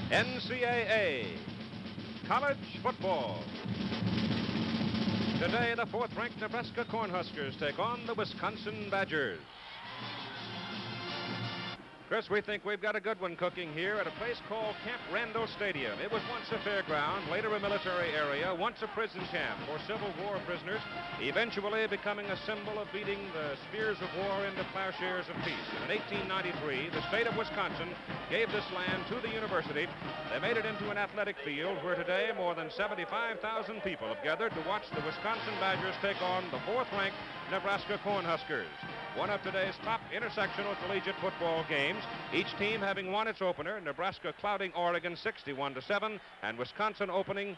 NCAA college football. Today, the fourth-ranked Nebraska Cornhuskers take on the Wisconsin Badgers. Chris, we think we've got a good one cooking here at a place called Camp Randall Stadium. It was once a fairground, later a military area, once a prison camp for Civil War prisoners, eventually becoming a symbol of beating the spears of war into plowshares of peace. And in 1893, the state of Wisconsin gave this land to the university. They made it into an athletic field where today more than 75,000 people have gathered to watch the Wisconsin Badgers take on the fourth-ranked Nebraska Cornhuskers. One of today's top intersectional collegiate football games, each team having won its opener, Nebraska clouding Oregon 61-7, and Wisconsin opening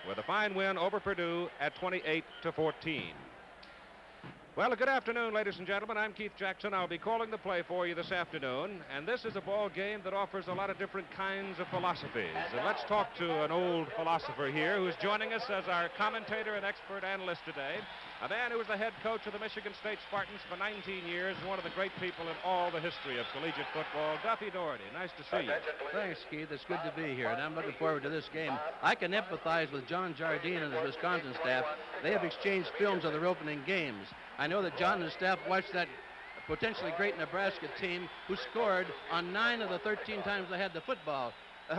with a fine win over Purdue at 28-14. Well, good afternoon, ladies and gentlemen. I'm Keith Jackson. I'll be calling the play for you this afternoon, and this is a ball game that offers a lot of different kinds of philosophies. And let's talk to an old philosopher here who's joining us as our commentator and expert analyst today, a man who was the head coach of the Michigan State Spartans for 19 years, and one of the great people in all the history of collegiate football, Duffy Doherty. Nice to see you. Thanks, Keith. It's good to be here, and I'm looking forward to this game. I can empathize with John Jardine and his Wisconsin staff. They have exchanged films of their opening games. I know that John and his staff watched that potentially great Nebraska team who scored on 9 of the 13 times they had the football.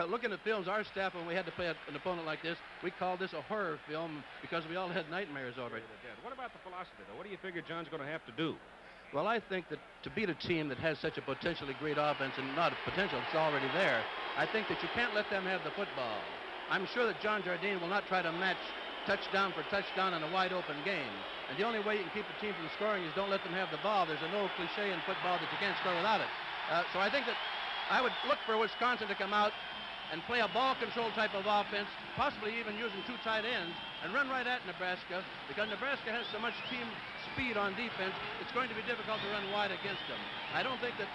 Looking at films, our staff, when we had to play an opponent like this, we called this a horror film because we all had nightmares over it. What about the philosophy, though? What do you figure John's going to have to do? Well, I think that to beat a team that has such a potentially great offense, and not a potential, it's already there, I think that you can't let them have the football. I'm sure that John Jardine will not try to match touchdown for touchdown in a wide-open game. And the only way you can keep a team from scoring is don't let them have the ball. There's an old cliche in football that you can't score without it. So I think that I would look for Wisconsin to come out and play a ball control type of offense, possibly even using 2 tight ends, and run right at Nebraska, because Nebraska has so much team speed on defense, it's going to be difficult to run wide against them. I don't think that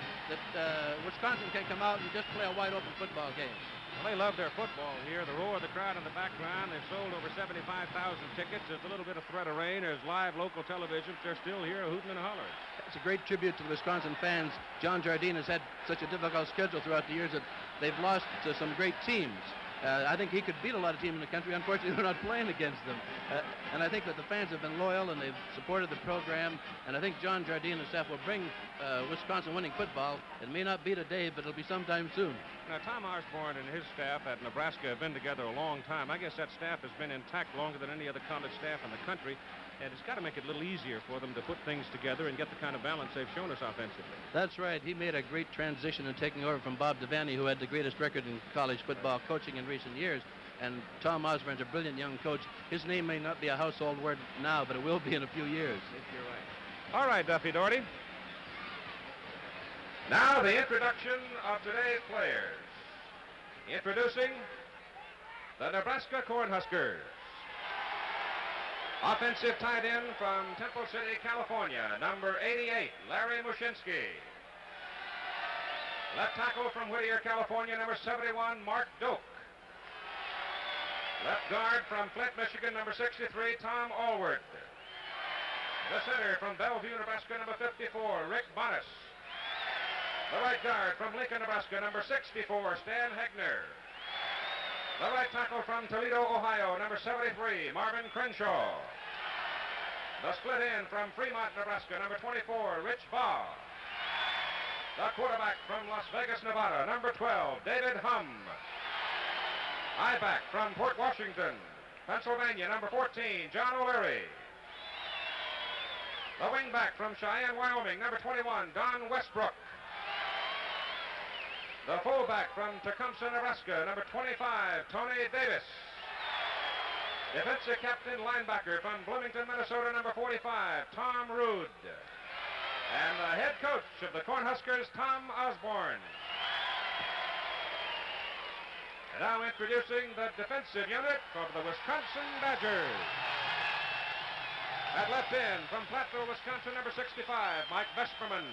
Wisconsin can come out and just play a wide-open football game. Well, they love their football here. The roar of the crowd in the background. They've sold over 75,000 tickets. There's a little bit of threat of rain. There's live local television. They're still here hooting and hollering. It's a great tribute to the Wisconsin fans. John Jardine has had such a difficult schedule throughout the years that they've lost to some great teams. I think he could beat a lot of teams in the country. Unfortunately, we're not playing against them. And I think that the fans have been loyal and they've supported the program. And I think John Jardine and his staff will bring Wisconsin winning football. It may not be today, but it'll be sometime soon. Now, Tom Osborne and his staff at Nebraska have been together a long time. I guess that staff has been intact longer than any other college staff in the country. And it's got to make it a little easier for them to put things together and get the kind of balance they've shown us offensively. That's right. He made a great transition in taking over from Bob Devaney, who had the greatest record in college football coaching in recent years. And Tom Osborne's a brilliant young coach. His name may not be a household word now, but it will be in a few years. If you're right. All right, Duffy Doherty. Now the introduction of today's players. Introducing the Nebraska Cornhuskers. Offensive tight end from Temple City, California, number 88, Larry Mushinski. Left tackle from Whittier, California, number 71, Mark Doak. Left guard from Flint, Michigan, number 63, Tom Allward. The center from Bellevue, Nebraska, number 54, Rick Bonus. The right guard from Lincoln, Nebraska, number 64, Stan Hegner. The right tackle from Toledo, Ohio, number 73, Marvin Crenshaw. The split end from Fremont, Nebraska, number 24, Rich Baugh. The quarterback from Las Vegas, Nevada, number 12, David Hum. I-back from Port Washington, Pennsylvania, number 14, John O'Leary. The wingback from Cheyenne, Wyoming, number 21, Don Westbrook. The fullback from Tecumseh, Nebraska, number 25, Tony Davis. Defensive captain linebacker from Bloomington, Minnesota, number 45, Tom Rood. And the head coach of the Cornhuskers, Tom Osborne. And now introducing the defensive unit of the Wisconsin Badgers. At left end from Platteville, Wisconsin, number 65, Mike Vesperman.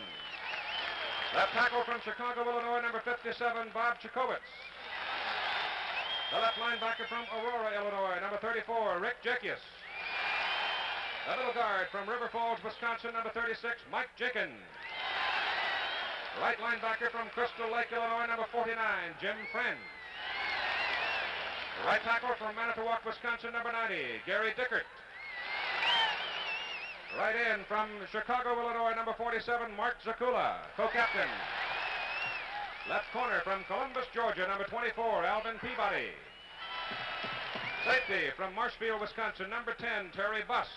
Left tackle from Chicago, Illinois, number 57, Bob Chakowitz. The left linebacker from Aurora, Illinois, number 34, Rick Jekias. The middle guard from River Falls, Wisconsin, number 36, Mike Jakin. Right linebacker from Crystal Lake, Illinois, number 49, Jim Friend. Right tackle from Manitowoc, Wisconsin, number 90, Gary Dickert. Right in from Chicago, Illinois, number 47, Mark Zakula, co-captain. Left corner from Columbus, Georgia, number 24, Alvin Peabody. Safety from Marshfield, Wisconsin, number 10, Terry Buss.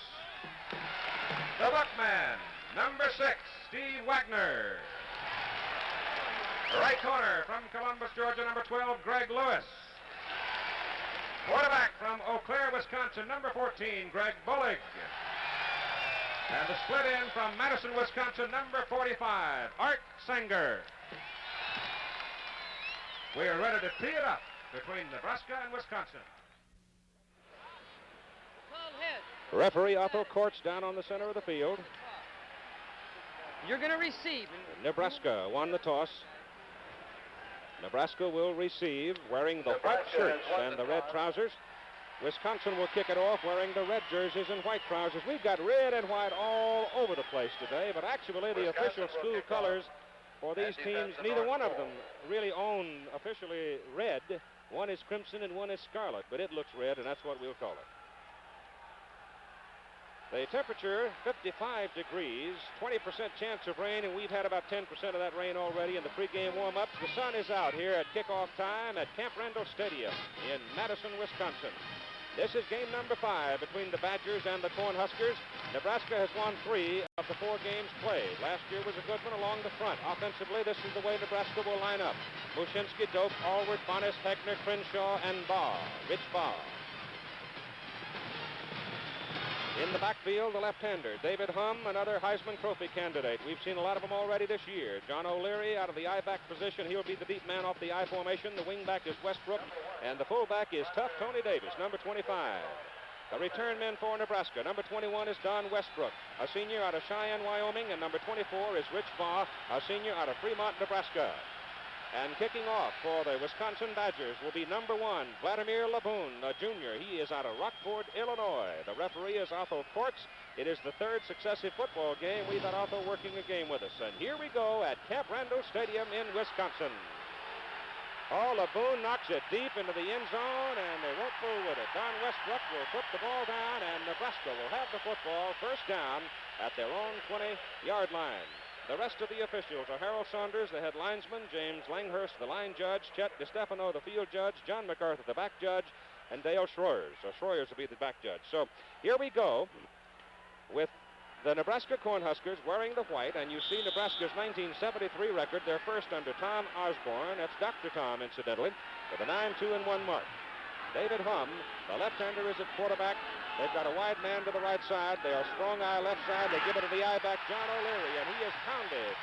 The Buckman, number 6, Steve Wagner. Right corner from Columbus, Georgia, number 12, Greg Lewis. Quarterback from Eau Claire, Wisconsin, number 14, Greg Bullig. And the split in from Madison, Wisconsin, number 45, Art Sanger. We're ready to tee it up between Nebraska and Wisconsin. Referee Otto Kortz down on the center of the field. You're going to receive. Nebraska won the toss. Nebraska will receive wearing the white shirts and the red trousers. Wisconsin will kick it off wearing the red jerseys and white trousers. We've got red and white all over the place today, but actually the official school colors for these teams, neither one of them really own officially red. One is crimson and one is scarlet, but it looks red, and that's what we'll call it. The temperature, 55 degrees, 20% chance of rain, and we've had about 10% of that rain already in the pregame warm-ups. The sun is out here at kickoff time at Camp Randall Stadium in Madison, Wisconsin. This is game number 5 between the Badgers and the Cornhuskers. Nebraska has won 3 of the 4 games played. Last year was a good one along the front. Offensively, this is the way Nebraska will line up. Mushinski, Doak, Allward, Bonis, Heckner, Crenshaw, and Baugh. Rich Baugh. In the backfield, the left-hander, David Humm, another Heisman Trophy candidate. We've seen a lot of them already this year. John O'Leary out of the I-back position. He'll be the deep man off the I formation. The wingback is Westbrook, and the fullback is tough Tony Davis, number 25. The return men for Nebraska. Number 21 is Don Westbrook, a senior out of Cheyenne, Wyoming, and number 24 is Rich Baugh, a senior out of Fremont, Nebraska. And kicking off for the Wisconsin Badgers will be number 1, Vladimir Laboon, a junior. He is out of Rockford, Illinois. The referee is Otto Kortz. It is the 3rd successive football game we've had Otto working a game with us. And here we go at Camp Randall Stadium in Wisconsin. Oh, Laboon knocks it deep into the end zone, and they won't fool with it. Don Westbrook will put the ball down, and Nebraska will have the football first down at their own 20-yard line. The rest of the officials are Harold Saunders, the head linesman, James Langhurst, the line judge, Chet DeStefano, the field judge, John MacArthur, the back judge, and Dale Schroyers. So Schroyers will be the back judge. So here we go with the Nebraska Cornhuskers wearing the white, and you see Nebraska's 1973 record, their first under Tom Osborne. That's Dr. Tom, incidentally, with a 9-2-1 mark. David Humm, the left-hander, is at quarterback. They've got a wide man to the right side. They are strong eye left side. They give it to the I-back, John O'Leary, and he is pounded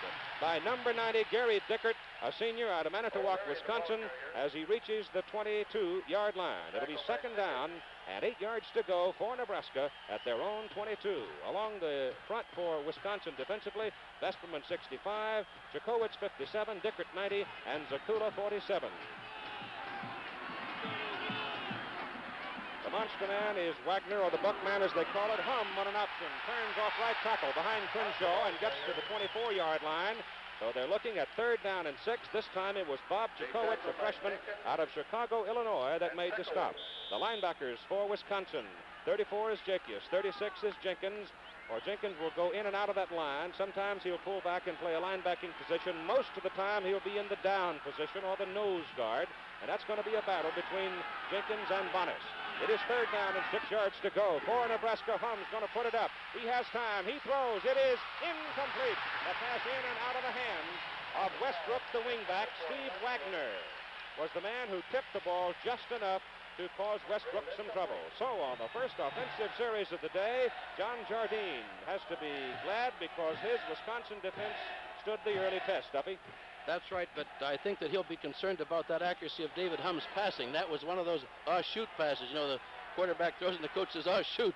by number 90, Gary Dickert, a senior out of Manitowoc, Wisconsin, as he reaches the 22-yard line. It'll be second down and 8 yards to go for Nebraska at their own 22. Along the front for Wisconsin defensively, Vesperman 65, Jacowitz 57, Dickert 90, and Zakula 47. The monster man is Wagner, or the Buckman as they call it. Humm on an option, turns off right tackle behind Crenshaw and gets to the 24-yard line. So they're looking at 3rd down and 6. This time it was Bob Jacowitz, a freshman out of Chicago, Illinois, that made the stop. The linebackers for Wisconsin, 34 is Jakius, 36 is Jenkins. Or Jenkins will go in and out of that line. Sometimes he'll pull back and play a linebacking position. Most of the time he'll be in the down position or the nose guard. And that's going to be a battle between Jenkins and Bonis. It is 3rd down and 6 yards to go for Nebraska. Humm's going to put it up. He has time. He throws. It is incomplete. The pass in and out of the hands of Westbrook, the wingback. Steve Wagner was the man who tipped the ball just enough to cause Westbrook some trouble. So on the first offensive series of the day, John Jardine has to be glad because his Wisconsin defense stood the early test, Duffy. That's right, but I think that he'll be concerned about that accuracy of David Humm's passing. That was one of those shoot passes. You know, the quarterback throws and the coach says, shoot.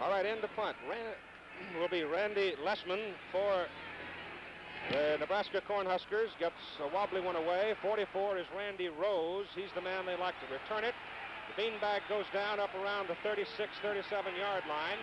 All right, in the punt will be Randy Lessman for the Nebraska Cornhuskers. Gets a wobbly one away. 44 is Randy Rose. He's the man they like to return it. The beanbag goes down up around the 36, 37-yard line.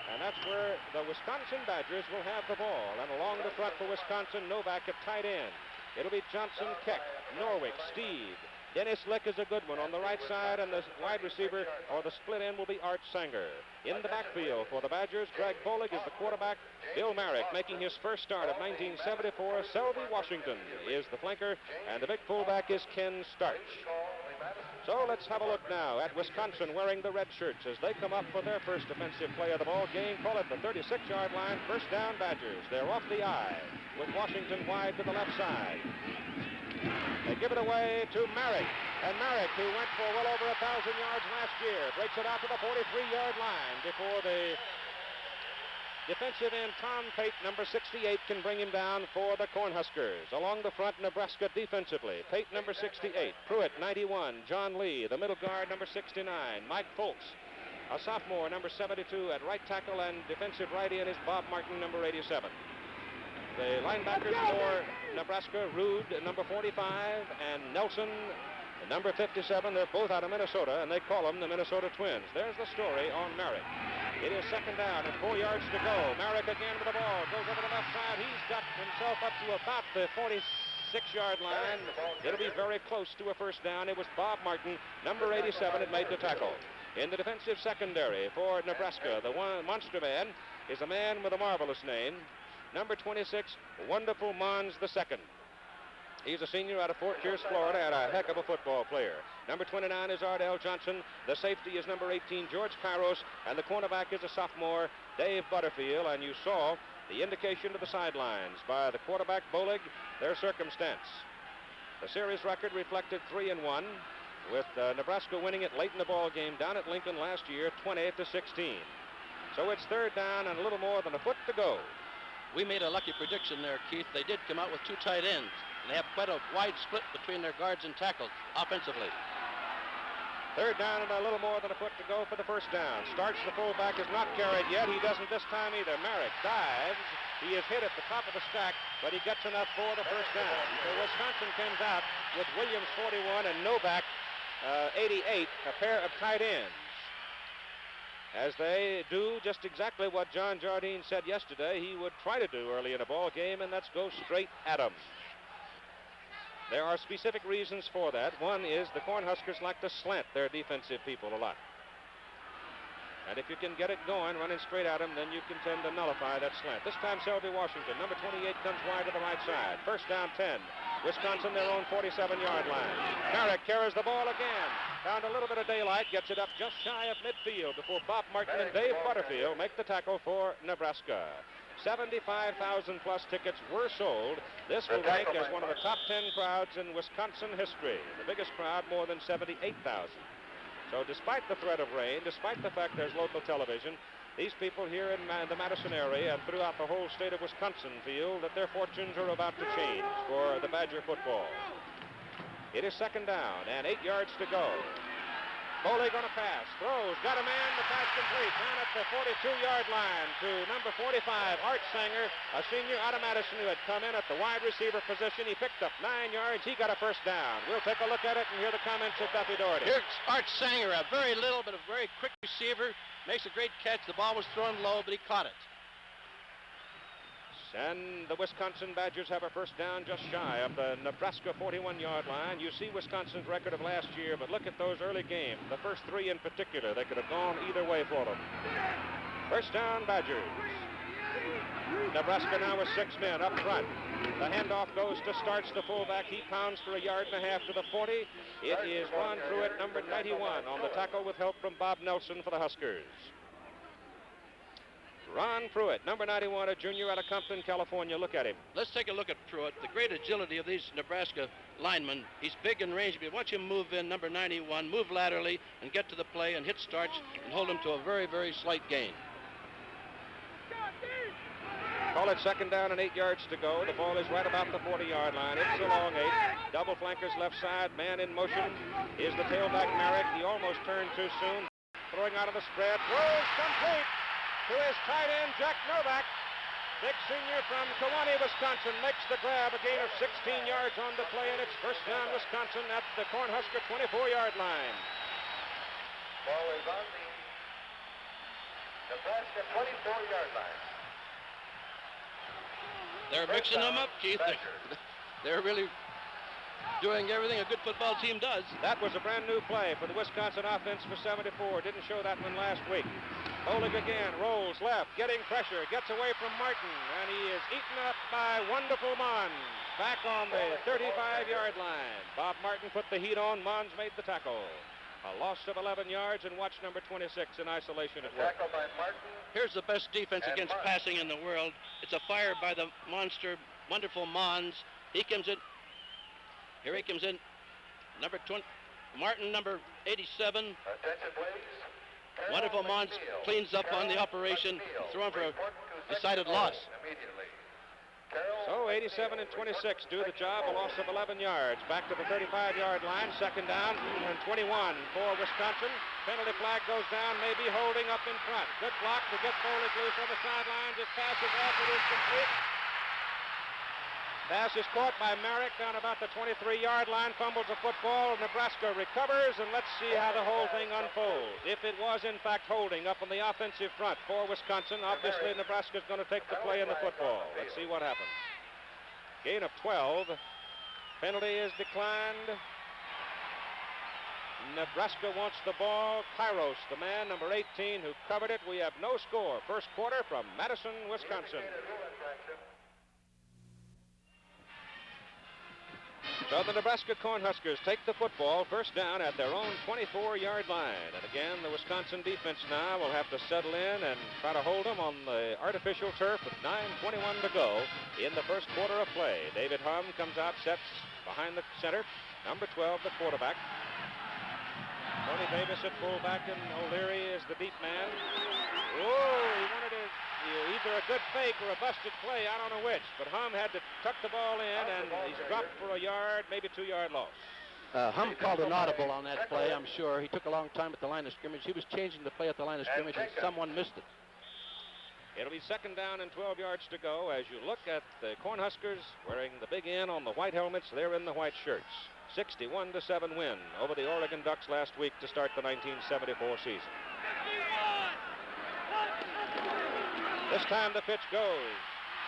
And that's where the Wisconsin Badgers will have the ball. And along the front for Wisconsin, Novak at tight end. It'll be Johnson, Keck, Norwick, Steve, Dennis Lick is a good one on the right side, and the wide receiver or the split end will be Art Sanger. In the backfield for the Badgers, Greg Bolig is the quarterback. Bill Merrick making his first start of 1974. Selby Washington is the flanker, and the big fullback is Ken Starch. So let's have a look now at Wisconsin wearing the red shirts as they come up for their first defensive play of the ball game. Call it the 36-yard line. First down, Badgers. They're off the I with Washington wide to the left side. They give it away to Merrick. And Merrick, who went for well over 1,000 yards last year, breaks it out to the 43-yard line before the defensive end Tom Pate, number 68, can bring him down for the Cornhuskers. Along the front, Nebraska defensively. Pate, number 68. Pruitt, 91. John Lee, the middle guard, number 69. Mike Foltz, a sophomore, number 72 at right tackle, and defensive right end is Bob Martin, number 87. The linebackers for Nebraska, Rude, number 45, and Nelson, number 57. They're both out of Minnesota, and they call them the Minnesota Twins. There's the story on Merrick. It is second down and 4 yards to go. Merrick again with the ball. Goes over the left side. He's got himself up to about the 46-yard line. It'll be very close to a first down. It was Bob Martin, number 87, that made the tackle. In the defensive secondary for Nebraska, the one monster man is a man with a marvelous name. Number 26, Wonderful Mons II. He's a senior out of Fort Pierce, Florida, and a heck of a football player. Number 29 is Ardell Johnson. The safety is number 18, George Kairos, and the cornerback is a sophomore, Dave Butterfield. And you saw the indication to the sidelines by the quarterback, Bolig, their circumstance. The series record reflected 3-1, with Nebraska winning it late in the ball game down at Lincoln last year, 20-16. So it's third down and a little more than a foot to go. We made a lucky prediction there, Keith. They did come out with two tight ends, and they have quite a wide split between their guards and tackles offensively. Third down and a little more than a foot to go for the first down. Starts, the fullback, is not carried yet. He doesn't this time either. Merrick dives. He is hit at the top of the stack, but he gets enough for the first down. So Wisconsin comes out with Williams 41 and Novak 88, a pair of tight ends, as they do just exactly what John Jardine said yesterday he would try to do early in a ball game, and that's go straight at them. There are specific reasons for that. One is the Cornhuskers like to slant their defensive people a lot. And if you can get it going, running straight at them, then you can tend to nullify that slant. This time, Selby Washington, number 28, comes wide to the right side. First down, 10. Wisconsin, their own 47-yard line. Merrick carries the ball again. Found a little bit of daylight, gets it up just shy of midfield before Bob Martin and Dave Butterfield make the tackle for Nebraska. 75,000-plus tickets were sold. This will rank as one of the top 10 crowds in Wisconsin history. The biggest crowd, more than 78,000. So despite the threat of rain, despite the fact there's local television, these people here in the Madison area and throughout the whole state of Wisconsin feel that their fortunes are about to change for the Badger football. It is second down and 8 yards to go. Foley going to pass, throws, got a man, the pass complete, down at the 42-yard line to number 45, Art Sanger, a senior out of Madison who had come in at the wide receiver position. He picked up 9 yards. He got a first down. We'll take a look at it and hear the comments of Duffy Doherty. Here's Art Sanger, a very little but a very quick receiver. Makes a great catch. The ball was thrown low, but he caught it. And the Wisconsin Badgers have a first down just shy of the Nebraska 41-yard line. You see Wisconsin's record of last year, but look at those early games. The first three in particular, they could have gone either way for them. First down, Badgers. Nebraska now with 6 men up front. The handoff goes to Starch, the fullback. He pounds for 1.5 yards to the 40. It is Ron Pruitt, number 91, on the tackle with help from Bob Nelson for the Huskers. Ron Pruitt, number 91, a junior out of Compton, California. Look at him. Let's take a look at Pruitt. The great agility of these Nebraska linemen. He's big and rangy, but watch him move in, number 91, move laterally and get to the play and hit Starch and hold him to a very, very slight gain. Call it second down and 8 yards to go. The ball is right about the 40-yard line. It's a long 8. Double flankers left side. Man in motion is the tailback Merrick. He almost turned too soon. Throwing out of the spread. Throws complete to his tight end, Jack Novak. Big senior from Kewanee, Wisconsin, makes the grab, a gain of 16 yards on the play, and it's first down Wisconsin at the Cornhusker 24-yard line. Ball is on the Nebraska 24-yard line. They're mixing them up, Keith. They're really doing everything a good football team does. That was a brand new play for the Wisconsin offense for 74. Didn't show that one last week. Holding again, rolls left, getting pressure, gets away from Martin, and he is eaten up by wonderful Mons. Back on the 35-yard line. Bob Martin put the heat on. Mons made the tackle. A loss of 11 yards, and watch number 26 in isolation at work. Tackle by Martin. Here's the best defense And against Mons. passing in the world. It's a fire by the monster, wonderful Mons. He comes in. Here he comes in. Number 20. Martin, number 87. Attention, please. Wonderful Mons cleans up on the operation, throwing for a decided loss. Immediately. So 87 and 26 do the job, a loss of 11 yards. Back to the 35-yard line, second down and 21 for Wisconsin. Penalty flag goes down, maybe holding up in front. Good block to get Foley loose on the sideline. Just passes off, it is complete. Pass is caught by Merrick down about the 23-yard line, fumbles the football. Nebraska recovers, and let's see how the whole thing unfolds. If it was, in fact, holding up on the offensive front for Wisconsin, obviously Nebraska's going to take the play in the football. Let's see what happens. Gain of 12. Penalty is declined. Nebraska wants the ball. Kairos, the man, number 18, who covered it. We have no score. First quarter from Madison, Wisconsin. So the Nebraska Cornhuskers take the football first down at their own 24-yard line. And again, the Wisconsin defense now will have to settle in and try to hold them on the artificial turf with 9:21 to go in the first quarter of play. David Hum comes out, sets behind the center. Number 12, the quarterback. Tony Davis at fullback, and O'Leary is the deep man. Oh, he wanted either a good fake or a busted play. I don't know which, but Hum had to tuck the ball in, and he's dropped for a yard, maybe 2-yard loss. Hum called an audible on that play, I'm sure. He took a long time at the line of scrimmage. He was changing the play at the line of scrimmage, and someone missed it. It'll be second down and 12 yards to go. As you look at the Cornhuskers wearing the big N on the white helmets, they're in the white shirts. 61-7 win over the Oregon Ducks last week to start the 1974 season. This time the pitch goes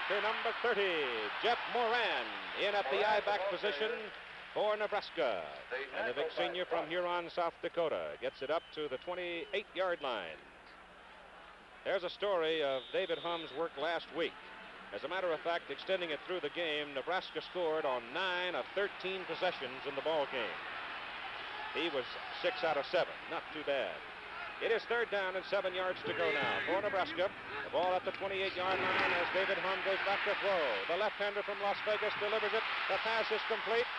to number 30, Jeff Moran, in at the I-back position for Nebraska. And the big senior from Huron, South Dakota, gets it up to the 28-yard line. There's a story of David Hum's work last week. As a matter of fact, extending it through the game, Nebraska scored on 9 of 13 possessions in the ball game. He was 6 out of 7, not too bad. It is third down and 7 yards to go now for Nebraska. The ball at the 28-yard line as David Hum goes back to throw. The left-hander from Las Vegas delivers it. The pass is complete.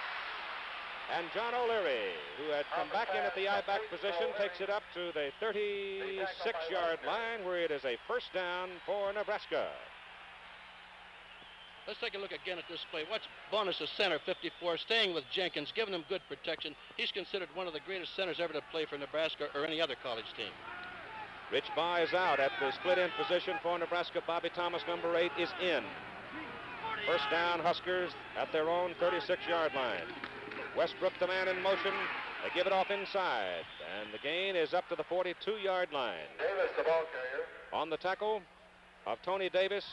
And John O'Leary, who had come back in at the I-back position, takes it up to the 36-yard line, where it is a first down for Nebraska. Let's take a look again at this play. Watch Bonus, the center, 54, staying with Jenkins, giving him good protection. He's considered one of the greatest centers ever to play for Nebraska or any other college team. Rich Bye is out at the split-end position for Nebraska. Bobby Thomas, number 8, is in. First down, Huskers at their own 36-yard line. Westbrook, the man in motion. They give it off inside, and the gain is up to the 42-yard line. Davis, the ball carrier. On the tackle of Tony Davis,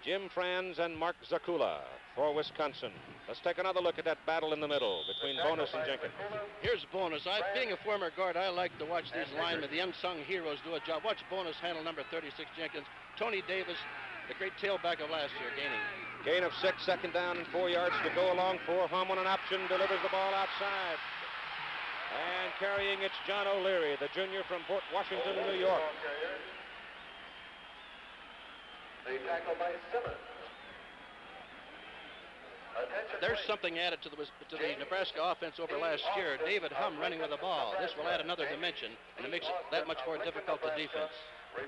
Jim Franz, and Mark Zakula for Wisconsin. Let's take another look at that battle in the middle between Bonus and Jenkins. Here's Bonus. Being a former guard, I like to watch these linemen, the unsung heroes, do a job. Watch Bonus handle number 36, Jenkins. Tony Davis, the great tailback of last year, gaining. Gain of 6, second down and 4 yards to go along for Hum on an option, delivers the ball outside. And carrying it's John O'Leary, the junior from Port Washington, New York. The tackle by Simmons. There's something added to the Nebraska offense over last year. David Hum running with the ball. This will add another dimension, and it makes it that much more difficult to defense.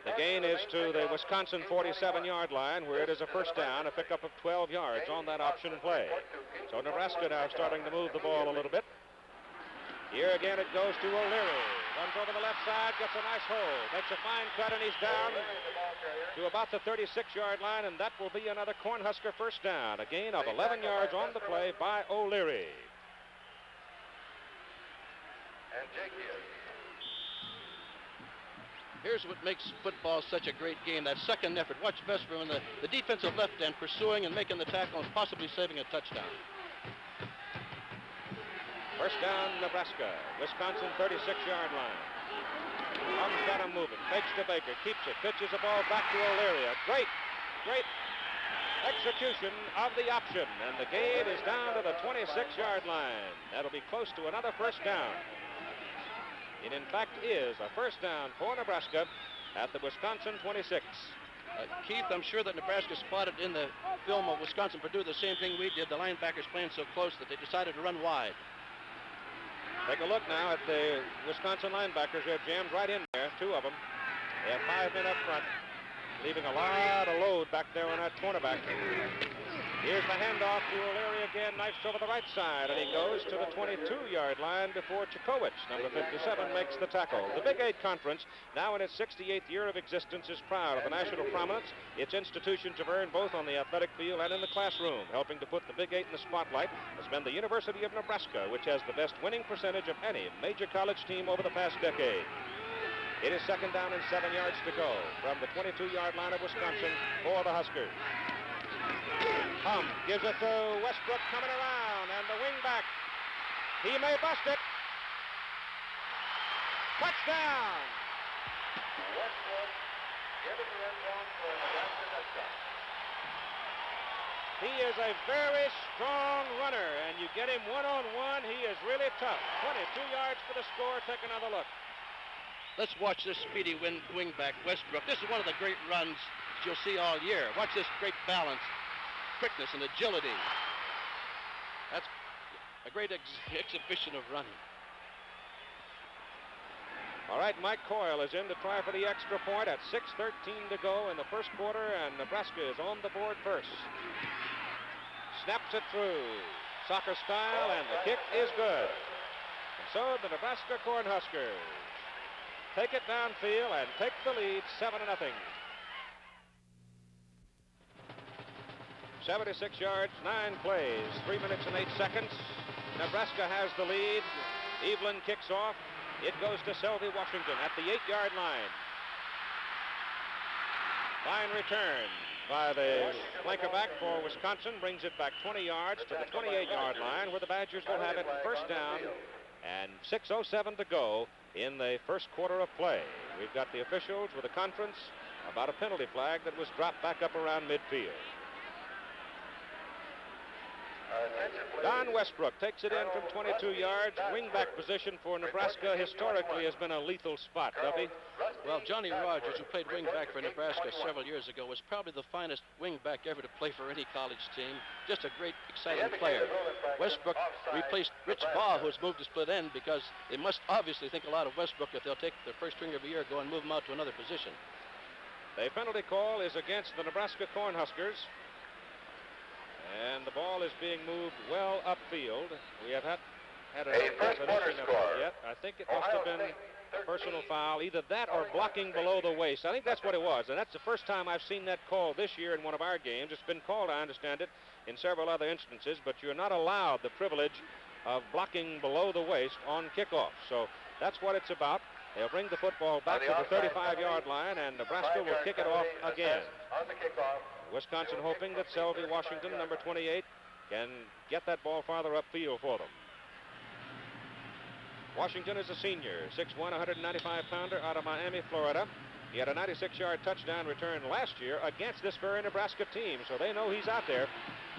The gain is to the Wisconsin 47-yard line, where it is a first down, a pickup of 12 yards on that option play. So Nebraska now starting to move the ball a little bit. Here again it goes to O'Leary. Runs over the left side, gets a nice hold. Makes a fine cut, and he's down to about the 36-yard line, and that will be another Cornhusker first down. A gain of 11 yards on the play by O'Leary. And Jenkins. Here's what makes football such a great game, that second effort. Watch Vesper on the defensive left end pursuing and making the tackle and possibly saving a touchdown. First down, Nebraska. Wisconsin 36-yard line. Hung's got him moving. Fakes to Baker. Keeps it. Pitches the ball back to O'Leary. A great execution of the option. And the gain is down to the 26-yard line. That'll be close to another first down. It, in fact, is a first down for Nebraska at the Wisconsin 26. Keith, I'm sure that Nebraska spotted in the film of Wisconsin-Purdue the same thing we did. The linebackers playing so close that they decided to run wide. Take a look now at the Wisconsin linebackers. They're jammed right in there, two of them. They have 5 men up front, leaving a lot of load back there on that cornerback. Here's the handoff to O'Leary again. Knifes over the right side, and he goes to the 22-yard line before Chikowicz. Number 57 makes the tackle. The Big 8 Conference, now in its 68th year of existence, is proud of the national prominence its institutions have earned both on the athletic field and in the classroom. Helping to put the Big 8 in the spotlight has been the University of Nebraska, which has the best winning percentage of any major college team over the past decade. It is second down and 7 yards to go from the 22-yard line of Wisconsin for the Huskers. Hum gives it to Westbrook coming around, and the wingback. He may bust it. Touchdown! Westbrook giving the end zone for a Nebraska touchdown. He is a very strong runner, and you get him one-on-one, he is really tough. 22 yards for the score. Take another look. Let's watch this speedy wingback, Westbrook. This is one of the great runs you'll see all year. Watch this great balance, quickness, and agility. That's a great exhibition of running. All right, Mike Coyle is in to try for the extra point at 6:13 to go in the first quarter, and Nebraska is on the board first. Snaps it through, soccer style, and the kick is good. And so the Nebraska Cornhuskers take it downfield and take the lead 7-0. 76 yards, 9 plays, 3 minutes and 8 seconds. Nebraska has the lead. Evelyn kicks off. It goes to Selvey Washington at the 8-yard line. Fine return by the flanker-back for Wisconsin. Brings it back 20 yards to the 28-yard line, where the Badgers will have it first down and 6:07 to go in the first quarter of play. We've got the officials with a conference about a penalty flag that was dropped back up around midfield. Don Westbrook takes it in from 22 yards. Wingback position for Nebraska historically has been a lethal spot, Duffy. Well, Johnny Rogers, who played wingback for Nebraska several years ago, was probably the finest wingback ever to play for any college team. Just a great, exciting player. Westbrook replaced Rich Baugh, who has moved to split end, because they must obviously think a lot of Westbrook if they'll take their first string of a year, go and move him out to another position. The penalty call is against the Nebraska Cornhuskers. And the ball is being moved well upfield. We have had a definition of it yet. I think it must have been a personal foul, either that or blocking below the waist. I think that's what it was, and that's the first time I've seen that call this year in one of our games. It's been called, I understand it, in several other instances, but you're not allowed the privilege of blocking below the waist on kickoff. So that's what it's about. They'll bring the football back to the 35-yard line, and Nebraska will kick it off again. On the kickoff. Wisconsin hoping that Selvey Washington, number 28, can get that ball farther upfield for them. Washington is a senior, 6'1", 195-pounder out of Miami, Florida. He had a 96-yard touchdown return last year against this very Nebraska team, so they know he's out there.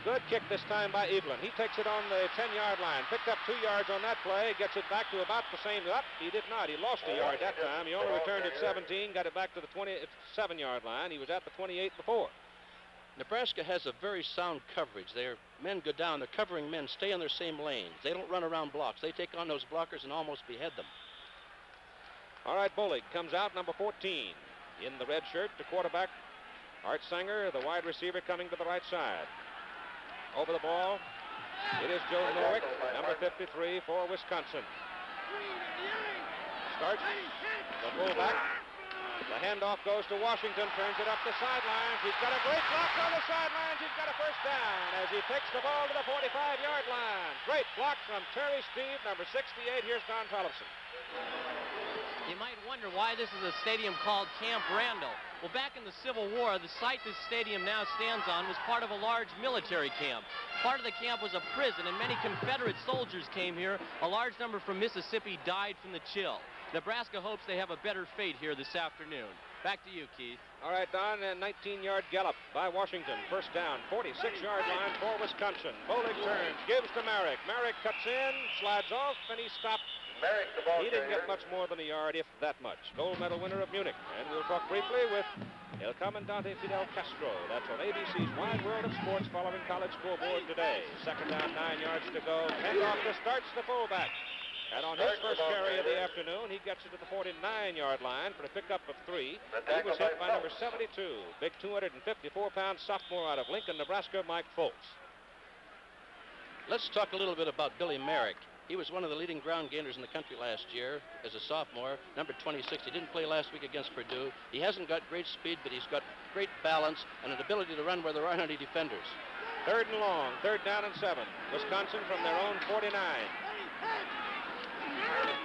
Good kick this time by Evelyn. He takes it on the 10-yard line, picked up 2 yards on that play, gets it back to about the same. He did not. He lost a yard that time. He only returned at 17, got it back to the 27-yard line. He was at the 28 before. Nebraska has a very sound coverage. Their men go down. They're covering men, stay in their same lanes. They don't run around blocks. They take on those blockers and almost behead them. All right, Bolig comes out, number 14. In the red shirt, the quarterback, Art Sanger, the wide receiver coming to the right side. Over the ball, it is Joe Norwick, number 53 for Wisconsin. Starts the fullback. The handoff goes to Washington, turns it up the sidelines. He's got a great block on the sidelines. He's got a first down as he takes the ball to the 45-yard line. Great block from Terry Steve, number 68. Here's Don Tollefson. You might wonder why this is a stadium called Camp Randall. Well, back in the Civil War, the site this stadium now stands on was part of a large military camp. Part of the camp was a prison, and many Confederate soldiers came here. A large number from Mississippi died from the chill. Nebraska hopes they have a better fate here this afternoon. Back to you, Keith. All right, Don, a 19-yard gallop by Washington. First down, 46-yard line for Wisconsin. Bolig turns, gives to Merrick. Merrick cuts in, slides off, and he stopped. Merrick, the ball He didn't carrier. get much more than a yard, if that much. Gold medal winner of Munich. And we'll talk briefly with El Comandante Fidel Castro. That's on ABC's Wide World of Sports following College School Board today. Second down, 9 yards to go. Handoff to starts the fullback. And on his first carry of the afternoon, he gets it to the 49-yard line for a pickup of 3. He was hit by number 72, big 254-pound sophomore out of Lincoln, Nebraska, Mike Foltz. Let's talk a little bit about Billy Merrick. He was one of the leading ground gainers in the country last year as a sophomore, number 26. He didn't play last week against Purdue. He hasn't got great speed, but he's got great balance and an ability to run where there aren't any defenders. Third and long, third down and 7. Wisconsin from their own 49.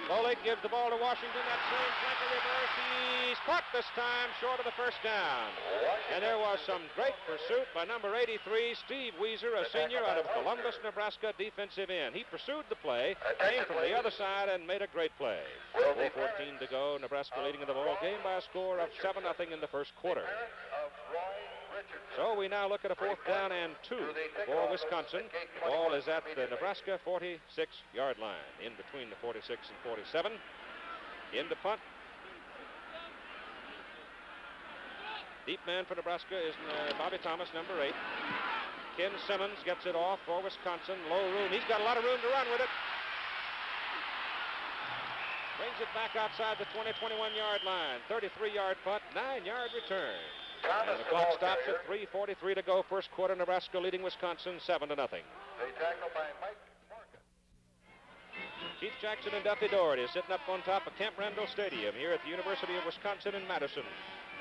Bolig gives the ball to Washington. That same flanker reverse. He's caught this time short of the first down. And there was some great pursuit by number 83, Steve Weezer, a senior out of Columbus, Nebraska, defensive end. He pursued the play, came from the other side, and made a great play. 4:14 to go. Nebraska leading in the ball game by a score of 7-0 in the first quarter. So we now look at a 4th down and 2 for Wisconsin. The ball is at the Nebraska 46-yard line, in between the 46 and 47. Into punt. Deep man for Nebraska is Bobby Thomas, number 8. Ken Simmons gets it off for Wisconsin. Low room. He's got a lot of room to run with it. Brings it back outside the 20-21-yard line. 33-yard punt, 9-yard return. And the clock stops at 3:43 to go. First quarter, Nebraska leading Wisconsin 7-0. A tackle by Mike Morgan. Chief Jackson and Duffy Doherty sitting up on top of Camp Randall Stadium here at the University of Wisconsin in Madison.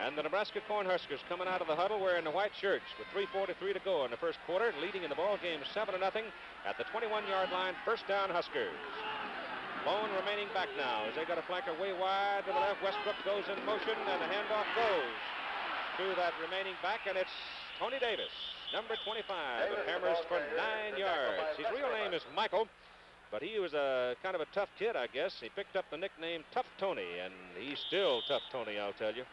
And the Nebraska Cornhuskers coming out of the huddle wearing the white shirts with 3:43 to go in the first quarter, leading in the ball game 7-0 at the 21-yard line. First down, Huskers. Lone remaining back now as they got a flanker way wide to the left. Westbrook goes in motion, and the handoff goes to that remaining back, and it's Tony Davis, number 25, and hammers for 9 yards. His real name is Michael, but he was a kind of a tough kid, I guess. He picked up the nickname Tough Tony, and he's still Tough Tony, I'll tell you.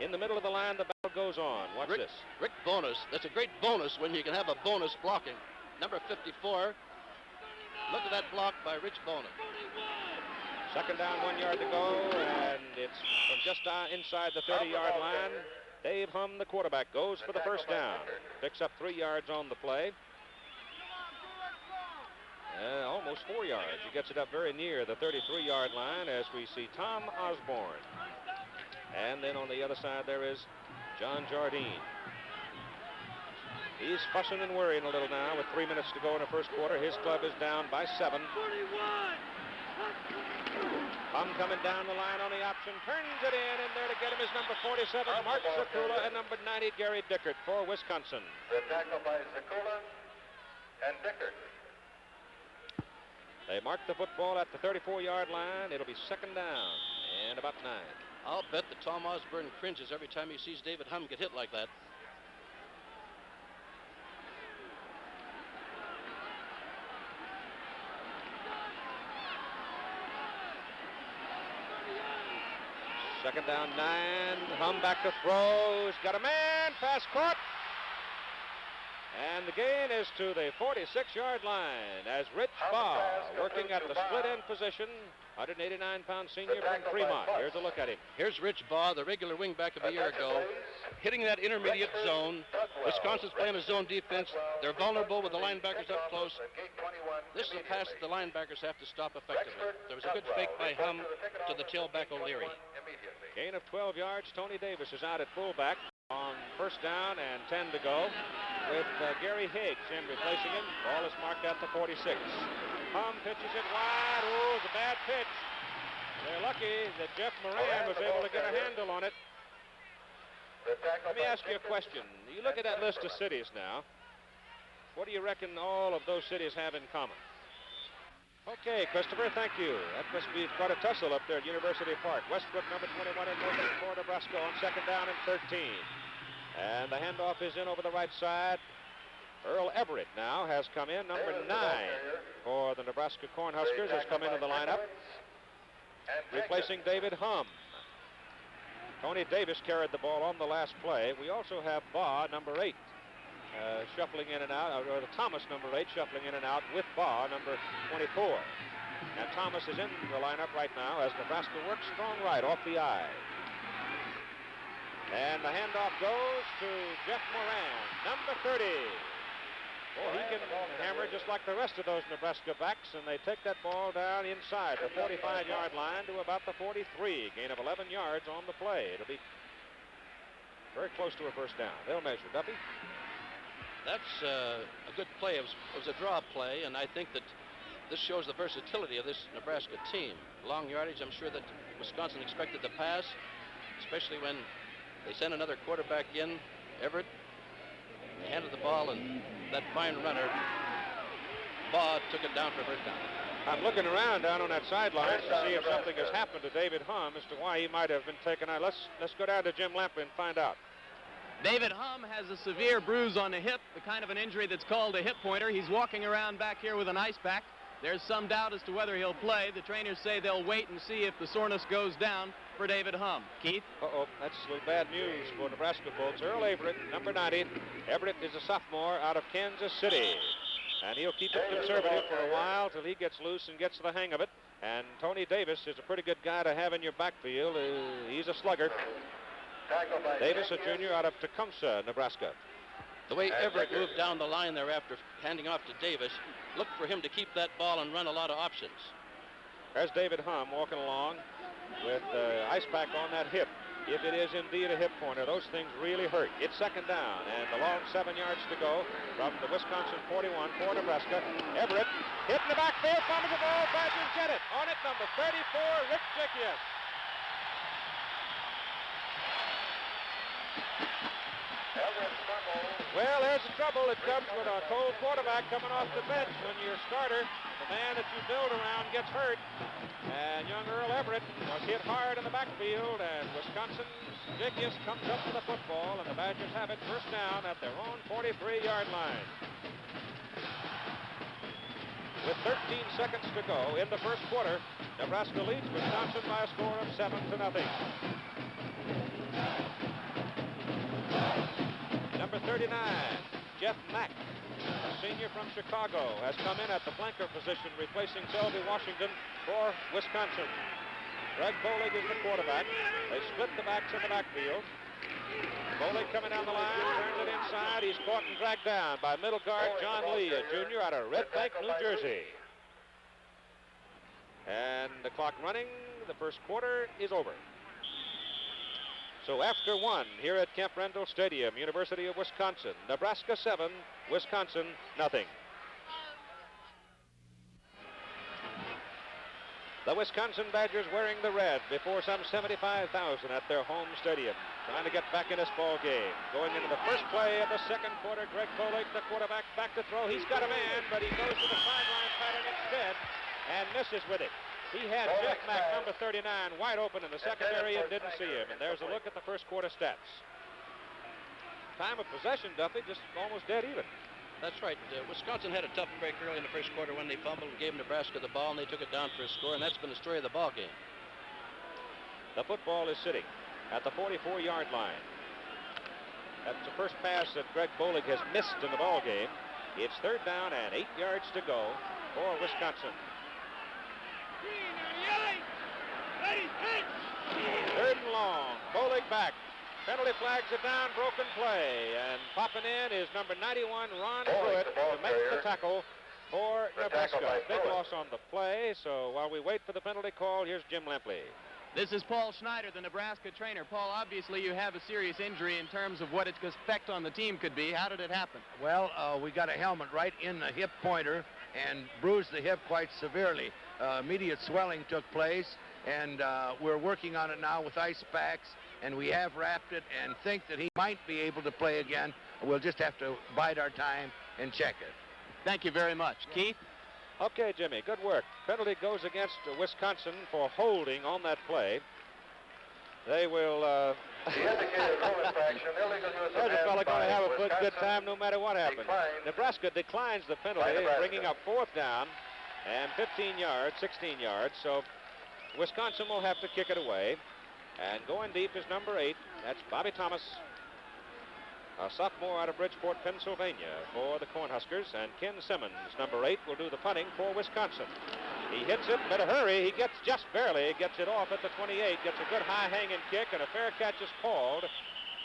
In the middle of the line, the battle goes on. Watch this. Rick Bonus. That's a great bonus when you can have a bonus blocking. Number 54. Look at that block by Rich Bonus. Second down, 1 yard to go, and it's from just inside the 30-yard line. Dave Hum, the quarterback, goes for the first down. Picks up 3 yards on the play. Almost 4 yards. He gets it up very near the 33-yard line as we see Tom Osborne. And then on the other side there is John Jardine. He's fussing and worrying a little now with 3 minutes to go in the first quarter. His club is down by 7. Hum coming down the line on the option, turns it in, and there to get him is number 47, Mark Zakula, and number 90, Gary Dickert for Wisconsin. The tackle by Zakula and Dickert. They mark the football at the 34-yard line. It'll be second down and about 9. I'll bet that Tom Osborne cringes every time he sees David Hum get hit like that. Second down, 9. Hum back to throw. He's got a man. Pass caught. And the gain is to the 46-yard line as Rich Baugh, working at the split end position, 189-pound senior from Fremont. Here's a look at him. Here's Rich Baugh, the regular wingback of a year ago, hitting that intermediate zone. Wisconsin's playing a zone defense. They're vulnerable with the linebackers up close. This is a pass that the linebackers have to stop effectively. There was a good fake by Hum to the tailback O'Leary. Gain of 12 yards. Tony Davis is out at fullback on first down and 10 to go with Gary Higgs in replacing him. Ball is marked at the 46. Hum pitches it wide. Oh, it's a bad pitch. They're lucky that Jeff Moran was able to get a handle on it. Let me ask you a question. You look at that list of cities now. What do you reckon all of those cities have in common? Okay, Christopher, thank you. That must be quite a tussle up there at University Park. Westbrook, number 21 in motion for Nebraska on second down and 13. And the handoff is in over the right side. Earl Everett now has come in. Number 9 for the Nebraska Cornhuskers has come into the lineup, replacing David Hum. Tony Davis carried the ball on the last play. We also have Baugh, number 8, shuffling in and out, or the Thomas, number 8, shuffling in and out with Baugh, number 24. And Thomas is in the lineup right now as Nebraska works strong right off the eye. And the handoff goes to Jeff Moran, number 30. Boy, he can hammer just like the rest of those Nebraska backs, and they take that ball down inside the 45-yard line to about the 43. Gain of 11 yards on the play. It'll be very close to a first down. They'll measure. Duffy? That's a good play. It was a draw play, and I think that this shows the versatility of this Nebraska team. Long yardage, I'm sure that Wisconsin expected the pass, especially when they sent another quarterback in, Everett. They handed the ball, and that fine runner, Baugh, took it down for a first down. I'm looking around down on that sideline to see if something has happened to David Hum as to why he might have been taken out. Let's go down to Jim Lampley and find out. David Hum has a severe bruise on the hip, the kind of an injury that's called a hip pointer. He's walking around back here with an ice pack. There's some doubt as to whether he'll play. The trainers say they'll wait and see if the soreness goes down for David Hum. Keith? Uh-oh, that's a little bad news for Nebraska folks. Earl Everett, number 90. Everett is a sophomore out of Kansas City. And he'll keep it conservative for a while till he gets loose and gets the hang of it. And Tony Davis is a pretty good guy to have in your backfield. He's a slugger. Davis, a junior out of Tecumseh, Nebraska. The way Everett moved down the line there after handing off to Davis, look for him to keep that ball and run a lot of options. There's David Hum walking along with ice pack on that hip. If it is indeed a hip pointer, those things really hurt. It's second down, and the long 7 yards to go from the Wisconsin 41 for Nebraska. Everett hit in the backfield, fumbles the ball, Badgers get it. On it, number 34, Rick Jickius. Well, there's the trouble that comes with a cold quarterback coming off the bench when your starter, the man that you build around, gets hurt. And young Earl Everett was hit hard in the backfield, and Wisconsin's Jickius comes up with the football, and the Badgers have it first down at their own 43-yard line. With 13 seconds to go in the first quarter, Nebraska leads Wisconsin by a score of 7-0. Number 39, Jeff Mack, a senior from Chicago, has come in at the flanker position, replacing Selby Washington for Wisconsin. Greg Bolig is the quarterback. They split the backs in the backfield. Bolig coming down the line, turns it inside. He's caught and dragged down by middle guard John Lee, a junior out of Red Bank, New Jersey. And the clock running. The first quarter is over. So after one here at Camp Randall Stadium, University of Wisconsin, Nebraska 7, Wisconsin nothing. The Wisconsin Badgers wearing the red before some 75,000 at their home stadium, trying to get back in this ball game. Going into the first play of the second quarter, Greg Bolig, the quarterback, back to throw. He's got a man, but he goes to the sideline pattern instead and misses with it. He had Jeff Mack, number 39, wide open in the secondary and didn't see him. And there's a look at the first quarter stats. Time of possession, Duffy, just almost dead even. That's right. Wisconsin had a tough break early in the first quarter when they fumbled and gave Nebraska the ball, and they took it down for a score, and that's been the story of the ball game. The football is sitting at the 44-yard line. That's the first pass that Greg Bolig has missed in the ball game. It's third down and 8 yards to go for Wisconsin. Third and long. Bolig back. Penalty flags are down. Broken play. And popping in is number 91, Ron Pruitt, to make the tackle for Nebraska. Big loss on the play. So while we wait for the penalty call, here's Jim Lampley. This is Paul Schneider, the Nebraska trainer. Paul, obviously you have a serious injury in terms of what its effect on the team could be. How did it happen? Well, we got a helmet right in the hip pointer and bruised the hip quite severely. Immediate swelling took place, and we're working on it now with ice packs, and we have wrapped it and think that he might be able to play again. We'll just have to bide our time and check it. Thank you very much. Keith? Okay, Jimmy, good work. Penalty goes against Wisconsin for holding on that play. They will... The indicated rule infraction, illegal use of There's a hands fella going by to have a good Wisconsin. time no matter what happens. Declined. Nebraska declines the penalty, By Nebraska. bringing up 4th down and 15 yards, 16 yards. So Wisconsin will have to kick it away. And going deep is number 8. That's Bobby Thomas, a sophomore out of Bridgeport, Pennsylvania, for the Cornhuskers. And Ken Simmons, number 8, will do the punting for Wisconsin. He hits it, but a hurry. He gets just barely, gets it off at the 28, gets a good high hanging kick, and a fair catch is called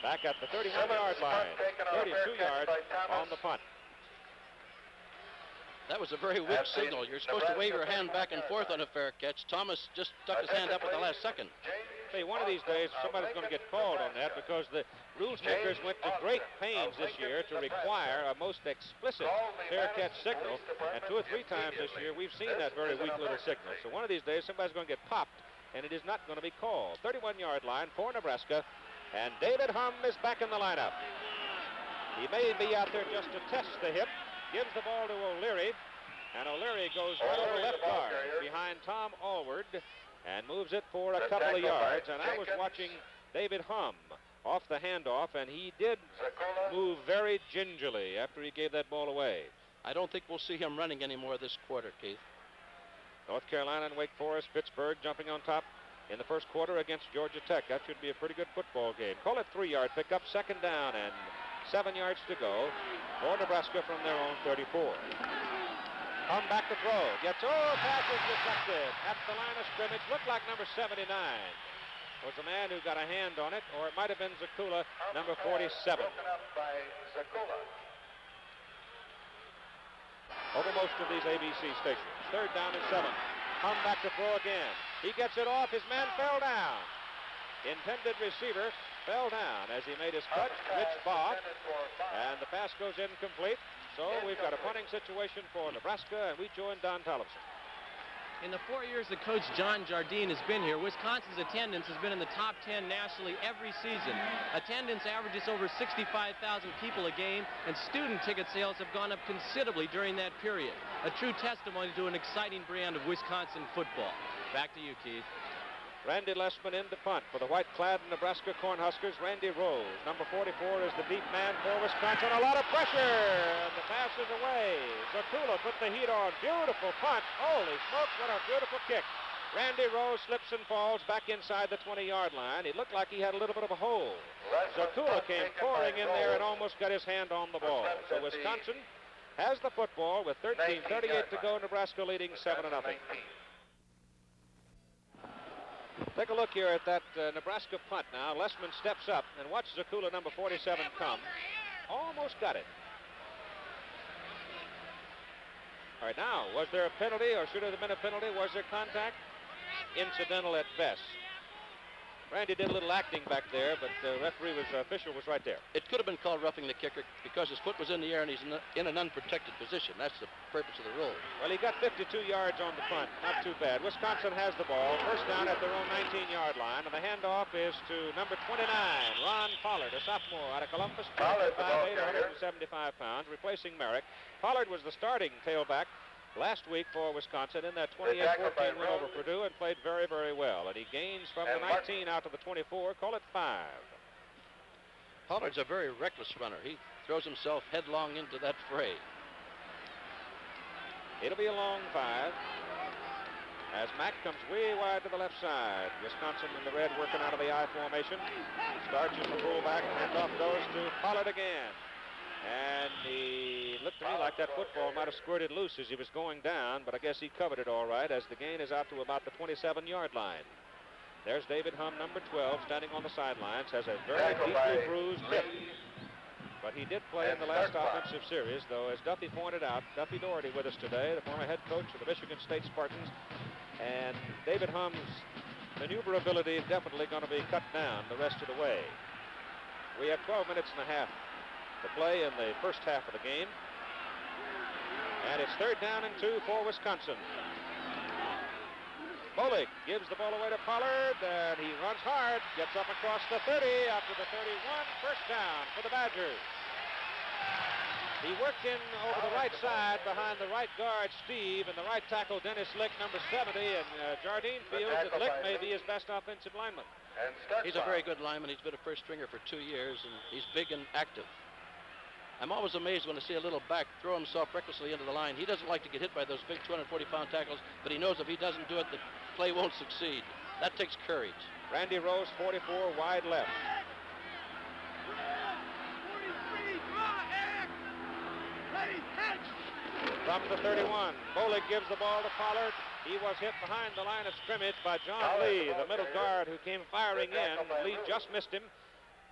back at the 31-yard line. 32 yards on the punt. That was a very weak signal. You're supposed to wave your hand back and forth on a fair catch. Thomas just stuck his hand up at the last second. Say, one of these days, somebody's going to get called on that because the rules makers went to great pains this year to require a most explicit fair catch signal. And 2 or 3 times this year, we've seen that very weak little signal. So one of these days, somebody's going to get popped, and it is not going to be called. 31-yard line for Nebraska, and David Humm is back in the lineup. He may be out there just to test the hip. Gives the ball to O'Leary, and O'Leary goes right over left guard behind Tom Allward and moves it for a couple of yards. And I was watching David Humm off the handoff, and he did move very gingerly after he gave that ball away. I don't think we'll see him running anymore this quarter, Keith. North Carolina and Wake Forest, Pittsburgh jumping on top in the first quarter against Georgia Tech. That should be a pretty good football game. Call it 3-yard pickup, 2nd down and 7 yards to go for Nebraska from their own 34. Come back to throw. Pass is deflected at the line of scrimmage. Looked like number 79 was the man who got a hand on it, or it might have been Zakula, number 47. Broken up by Zakula. Over most of these ABC stations. 3rd down and 7. Come back to throw again. He gets it off. His man fell down. Intended receiver fell down as he made his cut. Rich Bob. And the pass goes incomplete. So we've got a punting situation for Nebraska, and we join Don Tollefson. In the 4 years that Coach John Jardine has been here, Wisconsin's attendance has been in the top 10 nationally every season. Attendance averages over 65,000 people a game, and student ticket sales have gone up considerably during that period. A true testimony to an exciting brand of Wisconsin football. Back to you, Keith. Randy Lessman in to punt for the white-clad Nebraska Cornhuskers. Randy Rose, number 44, is the deep man for Wisconsin. A lot of pressure, and the pass is away. Zakula put the heat on. Beautiful punt. Holy smoke, what a beautiful kick. Randy Rose slips and falls back inside the 20-yard line. He looked like he had a little bit of a hole. Zakula came pouring in there and almost got his hand on the ball. So Wisconsin has the football with 13:38 to go. Nebraska leading 7-0. Take a look here at that Nebraska punt now. Lessman steps up and watch Zakula, number 47, come. Almost got it. All right, now, was there a penalty or should it have been a penalty? Was there contact? Incidental at best. Randy did a little acting back there, but the official was right there. It could have been called roughing the kicker because his foot was in the air and he's in an unprotected position. That's the purpose of the rule. Well, he got 52 yards on the punt. Not too bad. Wisconsin has the ball. First down at their own 19-yard line, and the handoff is to number 29, Ron Pollard, a sophomore out of Columbus, 5'8", 175 pounds, replacing Merrick. Pollard was the starting tailback last week for Wisconsin in that 28-14 win over Purdue and played very, very well. And he gains from the 19 out to the 24. Call it 5. Pollard's a very reckless runner. He throws himself headlong into that fray. It'll be a long 5 as Mack comes way wide to the left side. Wisconsin in the red working out of the I formation. Starts as the fullback. Handoff goes to Pollard again. And he looked to me like that football might have squirted loose as he was going down, but I guess he covered it all right as the gain is out to about the 27-yard line. There's David Humm, number 12, standing on the sidelines, has a very deeply bruised hip. But he did play in the last offensive series, though, as Duffy pointed out, Duffy Doherty with us today, the former head coach of the Michigan State Spartans, and David Humm's maneuverability is definitely going to be cut down the rest of the way. We have 12 minutes and a half to play in the first half of the game. And it's 3rd down and 2 for Wisconsin. Bolig gives the ball away to Pollard, and he runs hard, gets up across the 30, out to the 31, first down for the Badgers. He worked in over the right side behind the right guard, Steve, and the right tackle, Dennis Lick, number 70, and Jardine feels that Lick may be his best offensive lineman. He's a very good lineman. He's been a first stringer for 2 years, and he's big and active. I'm always amazed when I see a little back throw himself recklessly into the line. He doesn't like to get hit by those big 240-pound tackles, but he knows if he doesn't do it, the play won't succeed. That takes courage. Randy Rose, 44, wide left. From the 31, Bolig gives the ball to Pollard. He was hit behind the line of scrimmage by John Lee, the middle guard who came firing in. Lee just missed him.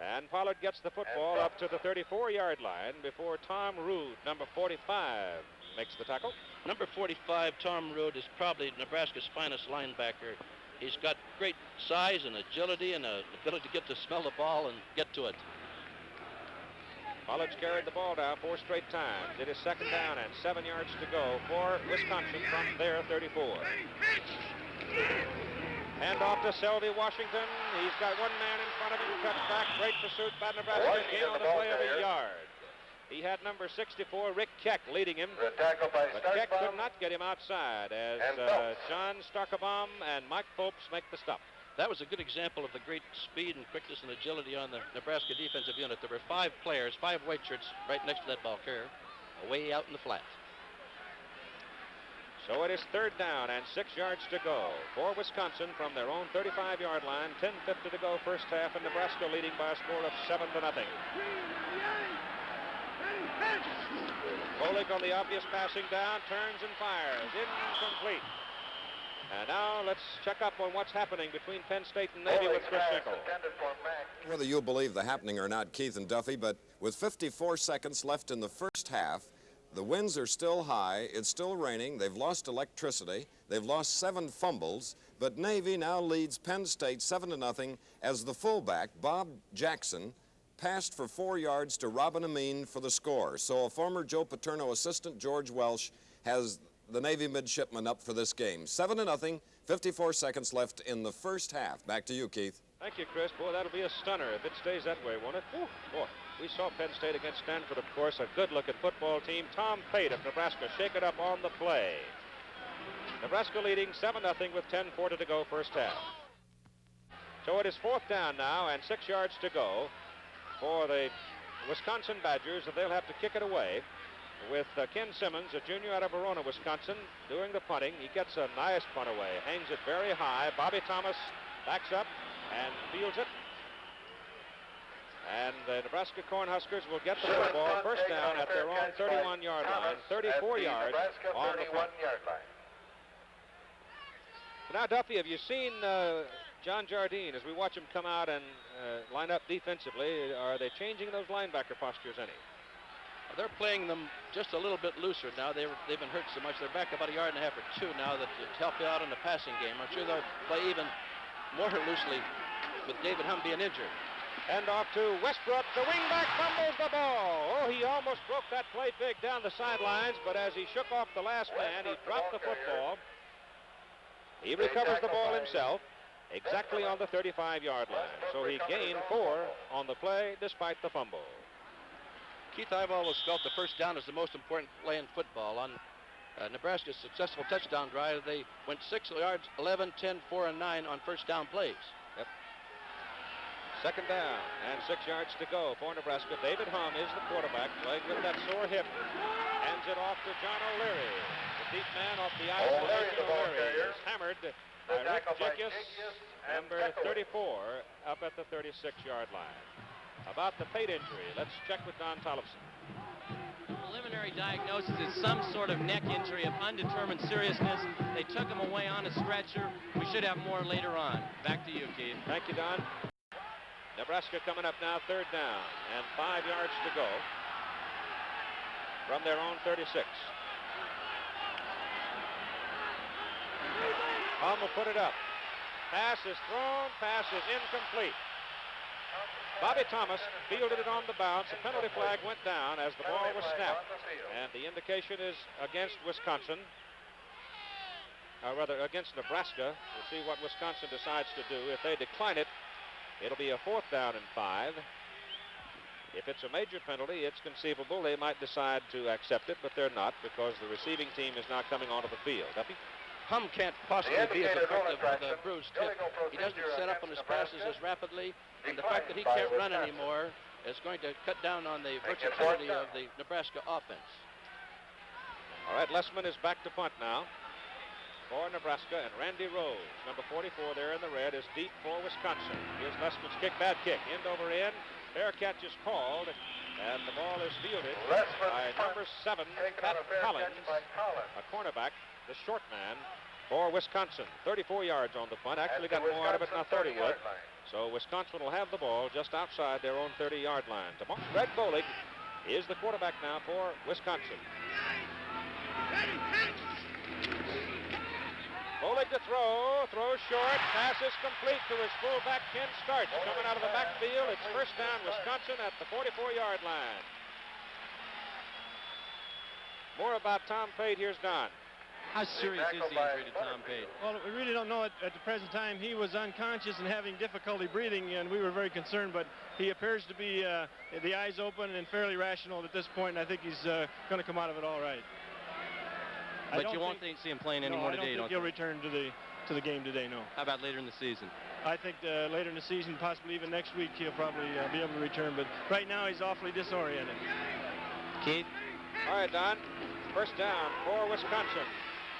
And Pollard gets the football up to the 34-yard line before Tom Rood, number 45, makes the tackle. Number 45, Tom Rood, is probably Nebraska's finest linebacker. He's got great size and agility and the ability to get to smell the ball and get to it. Pollard's carried the ball down 4 straight times. It is 2nd down and 7 yards to go for Wisconsin from their 34. Hand off to Selby Washington. He's got one man in front of him. Cut back. Great pursuit by Nebraska. Gain on the play of a yard. He had number 64, Rick Keck, leading him. But Keck could not get him outside as John Starkebaum and Mike Phillips make the stop. That was a good example of the great speed and quickness and agility on the Nebraska defensive unit. There were 5 players, 5 white shirts right next to that ball carrier, way out in the flat. So it is 3rd down and 6 yards to go for Wisconsin from their own 35-yard line. 10:50 to go first half, and Nebraska leading by a score of 7-0. Bolig on the obvious passing down, turns and fires. Incomplete. And now let's check up on what's happening between Penn State and Navy with Chris Schenkel. Whether you believe the happening or not, Keith and Duffy, but with 54 seconds left in the first half, the winds are still high, it's still raining, they've lost electricity, they've lost 7 fumbles, but Navy now leads Penn State 7-0 as the fullback, Bob Jackson, passed for 4 yards to Robin Amin for the score. So a former Joe Paterno assistant, George Welsh, has the Navy midshipman up for this game. 7-0, 54 seconds left in the first half. Back to you, Keith. Thank you, Chris. Boy, that'll be a stunner if it stays that way, won't it? Ooh, boy, we saw Penn State against Stanford, of course, a good-looking football team. Tom Pate of Nebraska shake it up on the play. Nebraska leading 7-0 with 10:40 to go first half. So it is 4th down now and 6 yards to go for the Wisconsin Badgers, and they'll have to kick it away with Ken Simmons, a junior out of Verona, Wisconsin, doing the punting. He gets a nice punt away, hangs it very high. Bobby Thomas backs up and fields it. And the Nebraska Cornhuskers will get the football first down at their own 31-yard line, 34 yards on the front. Now, Duffy, have you seen John Jardine as we watch him come out and line up defensively? Are they changing those linebacker postures any? They're playing them just a little bit looser now. They've been hurt so much. They're back about 1.5 yards or 2 now that to help you out in the passing game. I'm sure they'll play even more loosely with David Hum being injured. And off to Westbrook. The wingback fumbles the ball. Oh, he almost broke that play big down the sidelines, but as he shook off the last man, he dropped the football. He recovers the ball himself exactly on the 35-yard line. So he gained 4 on the play despite the fumble. Keith, I've always felt the first down is the most important play in football. On Nebraska's successful touchdown drive, they went 6 yards, 11, 10, 4, and 9 on first down plays. Yep. 2nd down and 6 yards to go for Nebraska. David Hum is the quarterback, playing with that sore hip. Hands it off to John O'Leary. The deep man off the isolation. O'Leary is hammered by Rick Jickus, number 34, up at the 36-yard line. About the Pate injury, let's check with Don Tollefson. Preliminary diagnosis is some sort of neck injury of undetermined seriousness. They took him away on a stretcher. We should have more later on. Back to you, Keith. Thank you, Don. Nebraska coming up now, 3rd down and 5 yards to go from their own 36. Hum will put it up. Pass is thrown. Pass is incomplete. Bobby Thomas fielded it on the bounce. A penalty flag went down as the ball was snapped. And the indication is against Wisconsin. Or rather, against Nebraska. We'll see what Wisconsin decides to do. If they decline it, it'll be a 4th down and 5. If it's a major penalty, it's conceivable they might decide to accept it, but they're not because the receiving team is now coming onto the field. Duffy? Hum can't possibly be as effective with a bruised hip. He doesn't set up on his passes as rapidly, and the fact that he can't run anymore is going to cut down on the versatility of the Nebraska offense. All right, Lessman is back to punt now for Nebraska, and Randy Rose, number 44 there in the red, is deep for Wisconsin. Here's Lessman's kick, bad kick, end over end. Fair catch is called, and the ball is fielded by number 7, Pat Collins, a cornerback, the short man for Wisconsin. 34 yards on the punt. Actually got more out of it than I thought he would. So Wisconsin will have the ball just outside their own 30-yard line. Greg Bolig is the quarterback now for Wisconsin. Bolig to throw, throws short, pass is complete to his fullback, Ken Starch, coming out of the backfield. It's first down, Wisconsin at the 44-yard line. More about Tom Pate, here's Don. How serious is the injury to Tom Pate? Well, we really don't know at the present time. He was unconscious and having difficulty breathing, and we were very concerned, but he appears to be the eyes open and fairly rational at this point, and I think he's going to come out of it all right. But you won't see him playing anymore today, I don't think he'll return to the game today, no. How about later in the season? I think later in the season, possibly even next week, he'll probably be able to return, but right now he's awfully disoriented. Keith? All right, Don. First down for Wisconsin.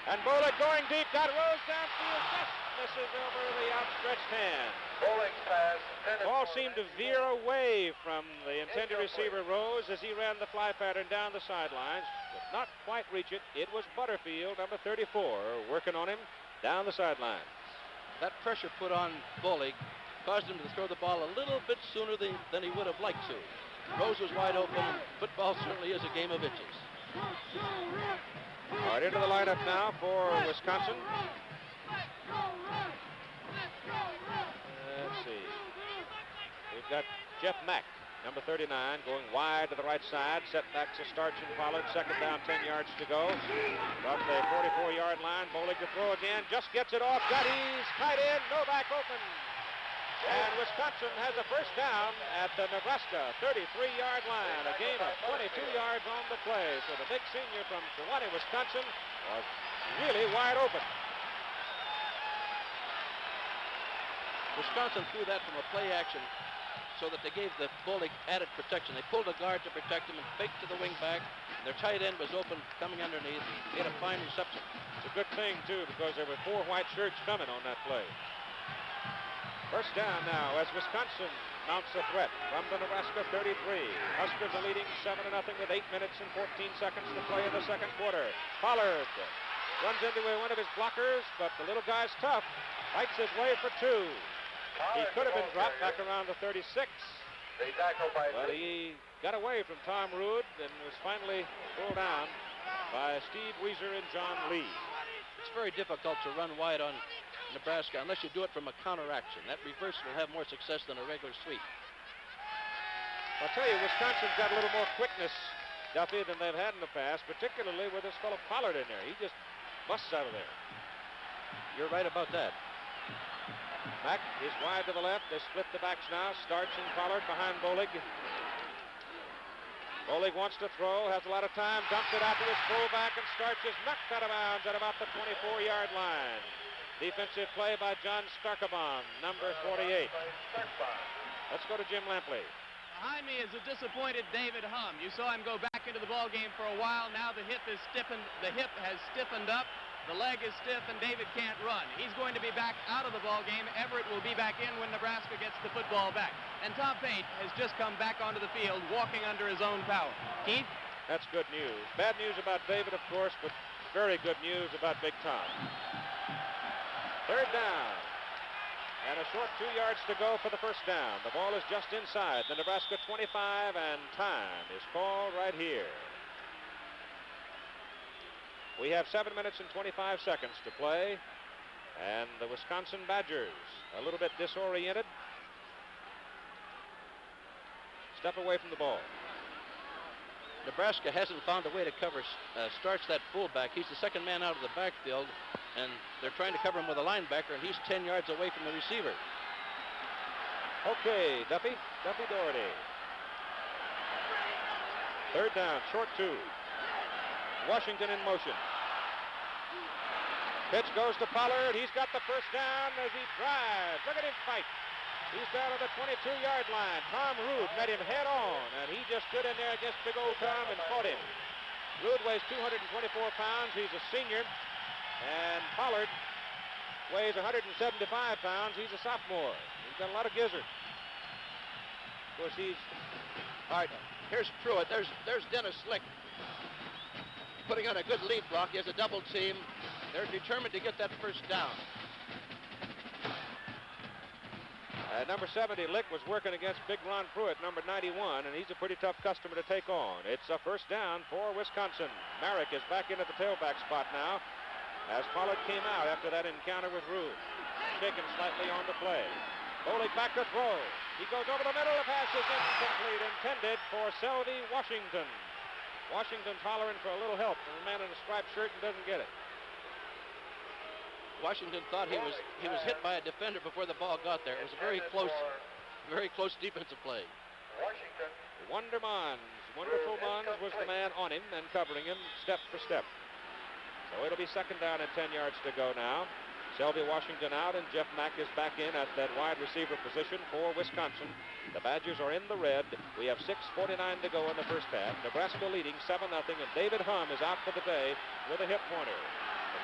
And Bolig going deep, got Rose downfield, just misses over the outstretched hand. Bolig's pass. Ball seemed to veer away from the intended receiver, Rose, as he ran the fly pattern down the sidelines. Did not quite reach it. It was Butterfield, number 34, working on him down the sidelines. That pressure put on Bolig caused him to throw the ball a little bit sooner than he would have liked to. Rose was wide open. Football certainly is a game of inches. All right, into the lineup now for Wisconsin. Let's see. We've got Jeff Mack, number 39, going wide to the right side. Set back to Starch and Pollard. Second down, 10 yards to go. From the 44-yard line, Bolig to throw again. Just gets it off. Gutties, tight end, Novak open. And Wisconsin has a first down at the Nebraska 33-yard line. A gain of 22 yards on the play. So the big senior from Kewanee, Wisconsin, was really wide open. Wisconsin threw that from a play action so that they gave the Bolig added protection. They pulled a guard to protect him and faked to the wing back. Their tight end was open, coming underneath. Made a fine reception. It's a good thing, too, because there were 4 white shirts coming on that play. First down now as Wisconsin mounts a threat from the Nebraska 33. Huskers are leading 7-0 with 8 minutes and 14 seconds to play in the second quarter. Pollard runs into one of his blockers, but the little guy's tough. Fights his way for 2. He could have been dropped back around the 36. But he got away from Tom Rood and was finally pulled down by Steve Weiser and John Lee. It's very difficult to run wide on Nebraska unless you do it from a counter action. That reverse will have more success than a regular sweep. I'll tell you, Wisconsin's got a little more quickness, Duffy, than they've had in the past, particularly with this fellow Pollard in there. He just busts out of there. You're right about that. Mack is wide to the left. They split the backs now. Starch and Pollard behind Bolig. Bolig wants to throw, has a lot of time, dumps it out to his fullback, and Starch is knocked out of bounds at about the 24-yard line. Defensive play by John Starkebom, number 48. Let's go to Jim Lampley. Behind me is a disappointed David Hum. You saw him go back into the ball game for a while. Now the hip is stiffened. The hip has stiffened up. The leg is stiff, and David can't run. He's going to be back out of the ball game. Everett will be back in when Nebraska gets the football back. And Tom Pate has just come back onto the field, walking under his own power. Keith? That's good news. Bad news about David, of course, but very good news about Big Tom. Third down. And a short 2 yards to go for the first down. The ball is just inside the Nebraska 25, and time is called right here. We have 7 minutes and 25 seconds to play. And the Wisconsin Badgers, a little bit disoriented, step away from the ball. Nebraska hasn't found a way to cover Starch, that fullback. He's the second man out of the backfield, and they're trying to cover him with a linebacker, and he's 10 yards away from the receiver. Okay, Duffy Doherty. Third down, short 2. Washington in motion. Pitch goes to Pollard. He's got the first down as he drives. Look at him fight. He's down on the 22-yard line. Tom Rood met him head on, and he just stood in there against big old Tom and fought him. Rood weighs 224 pounds. He's a senior. And Pollard weighs 175 pounds. He's a sophomore. He's got a lot of gizzard. Of course, he's... All right, here's Pruitt. There's Dennis Slick putting on a good lead block. He has a double team. They're determined to get that first down. Number 70, Lick, was working against Big Ron Pruitt, number 91, and he's a pretty tough customer to take on. It's a first down for Wisconsin. Merrick is back in at the tailback spot now as Pollard came out after that encounter with Rood. Shaken slightly on the play. Bolick back to throw. He goes over the middle. The pass is incomplete, intended for Selby Washington. Washington's hollering for a little help from a man in a striped shirt and doesn't get it. Washington thought he was hit by a defender before the ball got there. It was a very close defensive play. Washington. Wonderful Mons was the man on him and covering him step for step. So it'll be second down and 10 yards to go now. Selby Washington out, and Jeff Mack is back in at that wide receiver position for Wisconsin. The Badgers are in the red. We have 6:49 to go in the first half. Nebraska leading 7-0, and David Hum is out for the day with a hip pointer.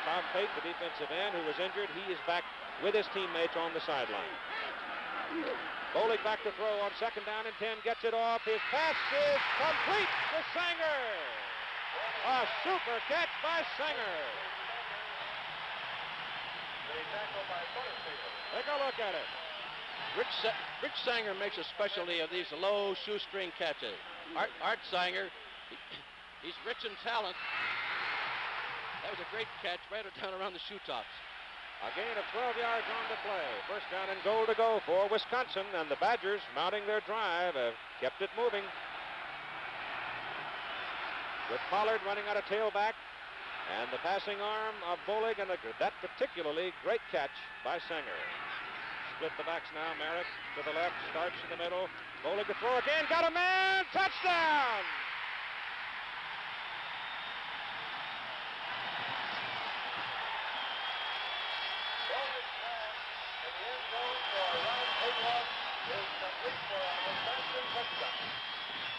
Tom Pate, the defensive end who was injured, he is back with his teammates on the sideline. Bolick back to throw on second down and 10, gets it off. His pass is complete to Sanger. A super catch by Sanger. Take a look at it. Rich Sanger makes a specialty of these low shoestring catches. Art Sanger, he's rich in talent. That was a great catch right down around the shoe tops. A gain of 12 yards on the play. First down and goal to go for Wisconsin, and the Badgers, mounting their drive, have kept it moving. With Pollard running out of tailback, and the passing arm of Bolick, and that particularly great catch by Sanger. Split the backs now. Merrick to the left, starts in the middle. Bolick to throw again, got a man, touchdown!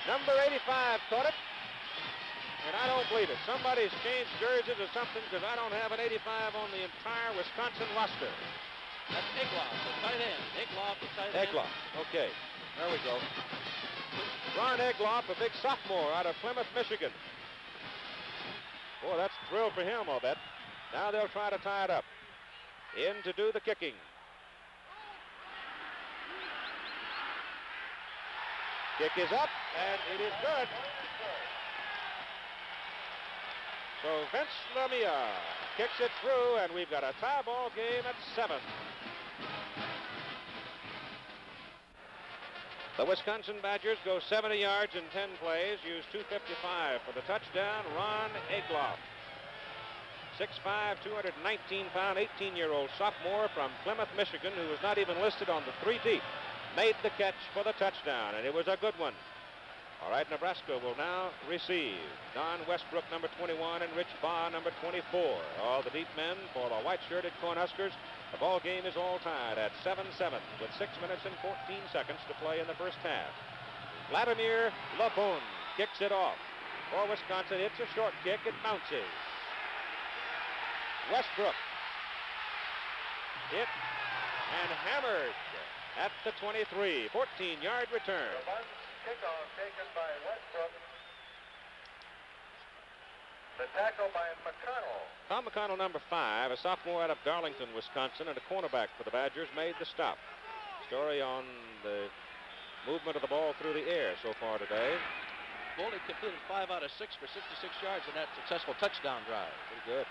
Number 85 caught it, and I don't believe it. Somebody's changed jerseys or something, because I don't have an 85 on the entire Wisconsin roster. That's Egloff, the tight end. Egloff, the tight end. Egloff, okay. There we go. Ron Egloff, a big sophomore out of Plymouth, Michigan. Boy, that's a thrill for him, I'll bet. Now they'll try to tie it up. In to do the kicking. Kick is up, and it is good. So Vince Lamia kicks it through, and we've got a tie ball game at 7. The Wisconsin Badgers go 70 yards in 10 plays, use 255 for the touchdown. Ron Egloff, 6'5", 219-pound, 18-year-old sophomore from Plymouth, Michigan, who was not even listed on the 3 deep, made the catch for the touchdown, and it was a good one. All right, Nebraska will now receive Don Westbrook, number 21, and Rich Baugh, number 24. All the deep men for the white-shirted Cornhuskers. The ball game is all tied at 7-7 with 6 minutes and 14 seconds to play in the first half. Vladimir Labun kicks it off for Wisconsin. It's a short kick. It bounces. Westbrook hit and hammered at the 23. 14-yard return. Kickoff taken by Westbrook. The tackle by McConnell. Tom McConnell, number 5, a sophomore out of Darlington, Wisconsin, and a cornerback for the Badgers, made the stop. Story on the movement of the ball through the air so far today. Bolick completed 5 out of 6 for 66 yards in that successful touchdown drive. Pretty good.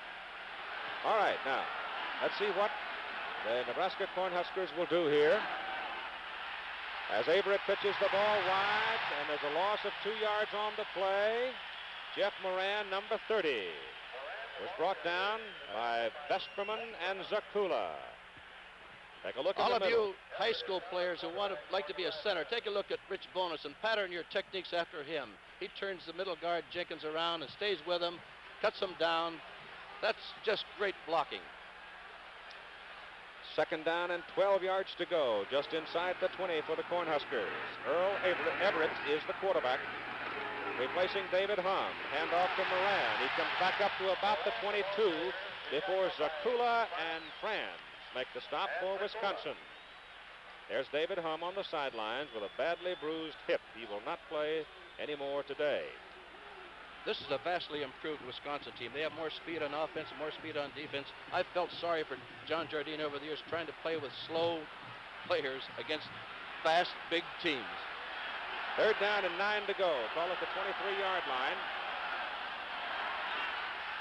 All right, now, let's see what the Nebraska Cornhuskers will do here. As Averett pitches the ball wide, and there's a loss of 2 yards on the play. Jeff Moran, number 30, was brought down by Vesterman and Zakula. Take a look at All the of middle. you high school players who like to be a center, take a look at Rich Bonus and pattern your techniques after him. He turns the middle guard Jenkins around and stays with him, cuts him down. That's just great blocking. Second down and 12 yards to go, just inside the 20 for the Cornhuskers. Earl Everett is the quarterback, replacing David Hum. Hand off to Moran. He comes back up to about the 22 before Zakula and Franz make the stop for Wisconsin. There's David Hum on the sidelines with a badly bruised hip. He will not play anymore today. This is a vastly improved Wisconsin team. They have more speed on offense, more speed on defense. I felt sorry for John Jardine over the years trying to play with slow players against fast, big teams. Third down and 9 to go. Call it the 23-yard line.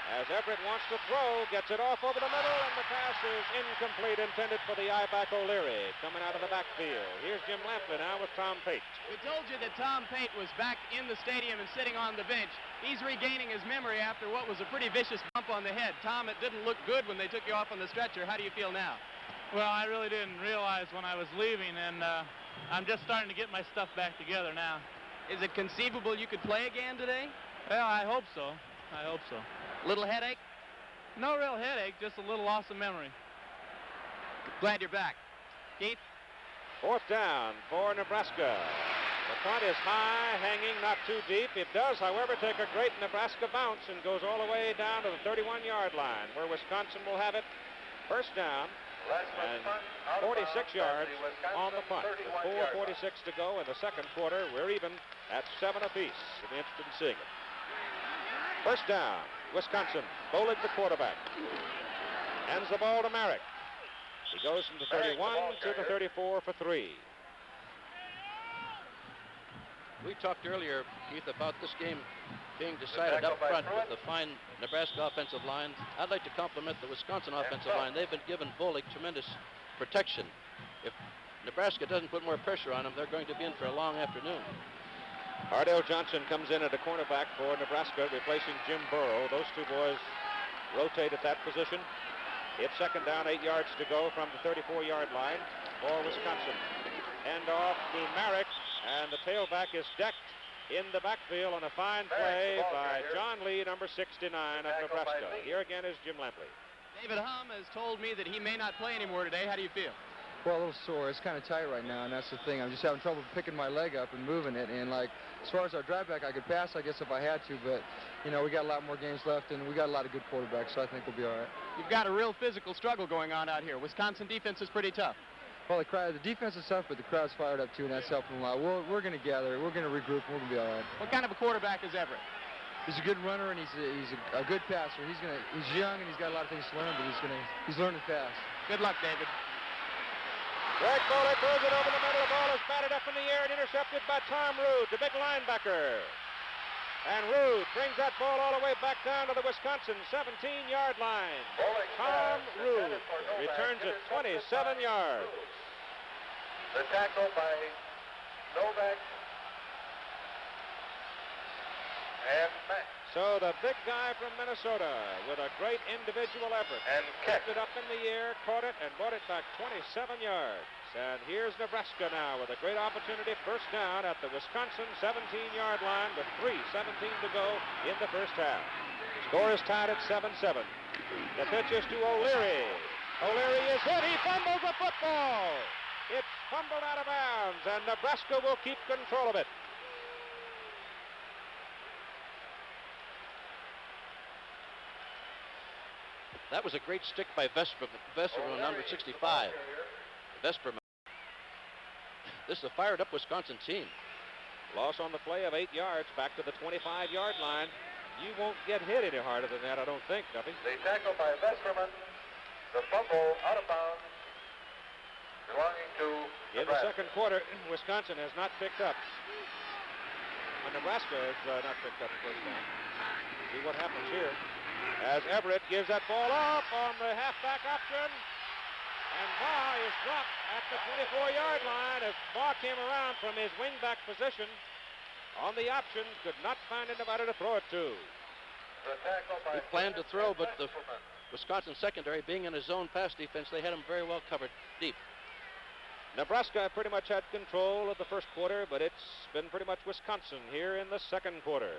As Everett wants to throw, gets it off over the middle, and the pass is incomplete, intended for the I-back O'Leary, coming out of the backfield. Here's Jim Lampley now with Tom Pate. We told you that Tom Pate was back in the stadium and sitting on the bench. He's regaining his memory after what was a pretty vicious bump on the head. Tom, it didn't look good when they took you off on the stretcher. How do you feel now? Well, I really didn't realize when I was leaving, and I'm just starting to get my stuff back together now. Is it conceivable you could play again today? Well, I hope so. I hope so. Little headache? No real headache, just a little loss of memory. Glad you're back. Keith? Fourth down for Nebraska. The punt is high, hanging, not too deep. It does, however, take a great Nebraska bounce and goes all the way down to the 31-yard line, where Wisconsin will have it. First down and 46 yards on the punt. With 4:46 to go in the second quarter, we're even at 7 apiece. We'll be interested in seeing it. First down, Wisconsin. Bolig, the quarterback. Hands the ball to Merrick. He goes from the 31 to the 34 for 3. We talked earlier, Keith, about this game being decided up front with the fine Nebraska offensive line. I'd like to compliment the Wisconsin offensive line. They've been giving Bolig tremendous protection. If Nebraska doesn't put more pressure on them, they're going to be in for a long afternoon. Ardell Johnson comes in at a cornerback for Nebraska, replacing Jim Burrow. Those two boys rotate at that position. It's second down, 8 yards to go from the 34-yard line for Wisconsin. Hand off to Merrick, and the tailback is decked in the backfield on a fine play by John Lee, number 69 of Nebraska. Here again is Jim Lampley. David Hum has told me that he may not play anymore today. How do you feel? Well, a little sore. It's kind of tight right now, and that's the thing. I'm just having trouble picking my leg up and moving it. And, like, as far as our drive back, I could pass, I guess, if I had to. But, you know, we got a lot more games left, and we got a lot of good quarterbacks, so I think we'll be all right. You've got a real physical struggle going on out here. Wisconsin defense is pretty tough. Well, the defense is tough, but the crowd's fired up, too, and that's helping a lot. We're going to gather. We're going to regroup, and we're going to be all right. What kind of a quarterback is Everett? He's a good runner, and he's a good passer. He's young, and he's got a lot of things to learn, but he's learning fast. Good luck, David. Greg Bolig throws it over the middle. The ball is batted up in the air and intercepted by Tom Rude, the big linebacker. And Rude brings that ball all the way back down to the Wisconsin 17-yard line. Tom Rude returns it 27 yards. The tackle by Novak and Mack. So the big guy from Minnesota with a great individual effort. And kept it up in the air, caught it, and brought it back 27 yards. And here's Nebraska now with a great opportunity. First down at the Wisconsin 17-yard line with 3:17 to go in the first half. Score is tied at 7-7. The pitch is to O'Leary. O'Leary is hit. He fumbles the football. It's fumbled out of bounds, and Nebraska will keep control of it. That was a great stick by Vesperman, number 65. Vesperman. This is a fired-up Wisconsin team. Loss on the play of 8 yards back to the 25-yard line. You won't get hit any harder than that, I don't think, Duffy. The tackle by Vesperman. The fumble out of bounds belonging to In the second quarter, Wisconsin has not picked up. Nebraska has not picked up the first down. See what happens here. As Everett gives that ball up on the halfback option. And Baugh is dropped at the 24-yard line as Baugh came around from his wingback position on the option, could not find anybody to throw it to. He planned to throw, but the Wisconsin secondary, being in a zone pass defense, they had him very well covered deep. Nebraska pretty much had control of the first quarter, but it's been pretty much Wisconsin here in the second quarter.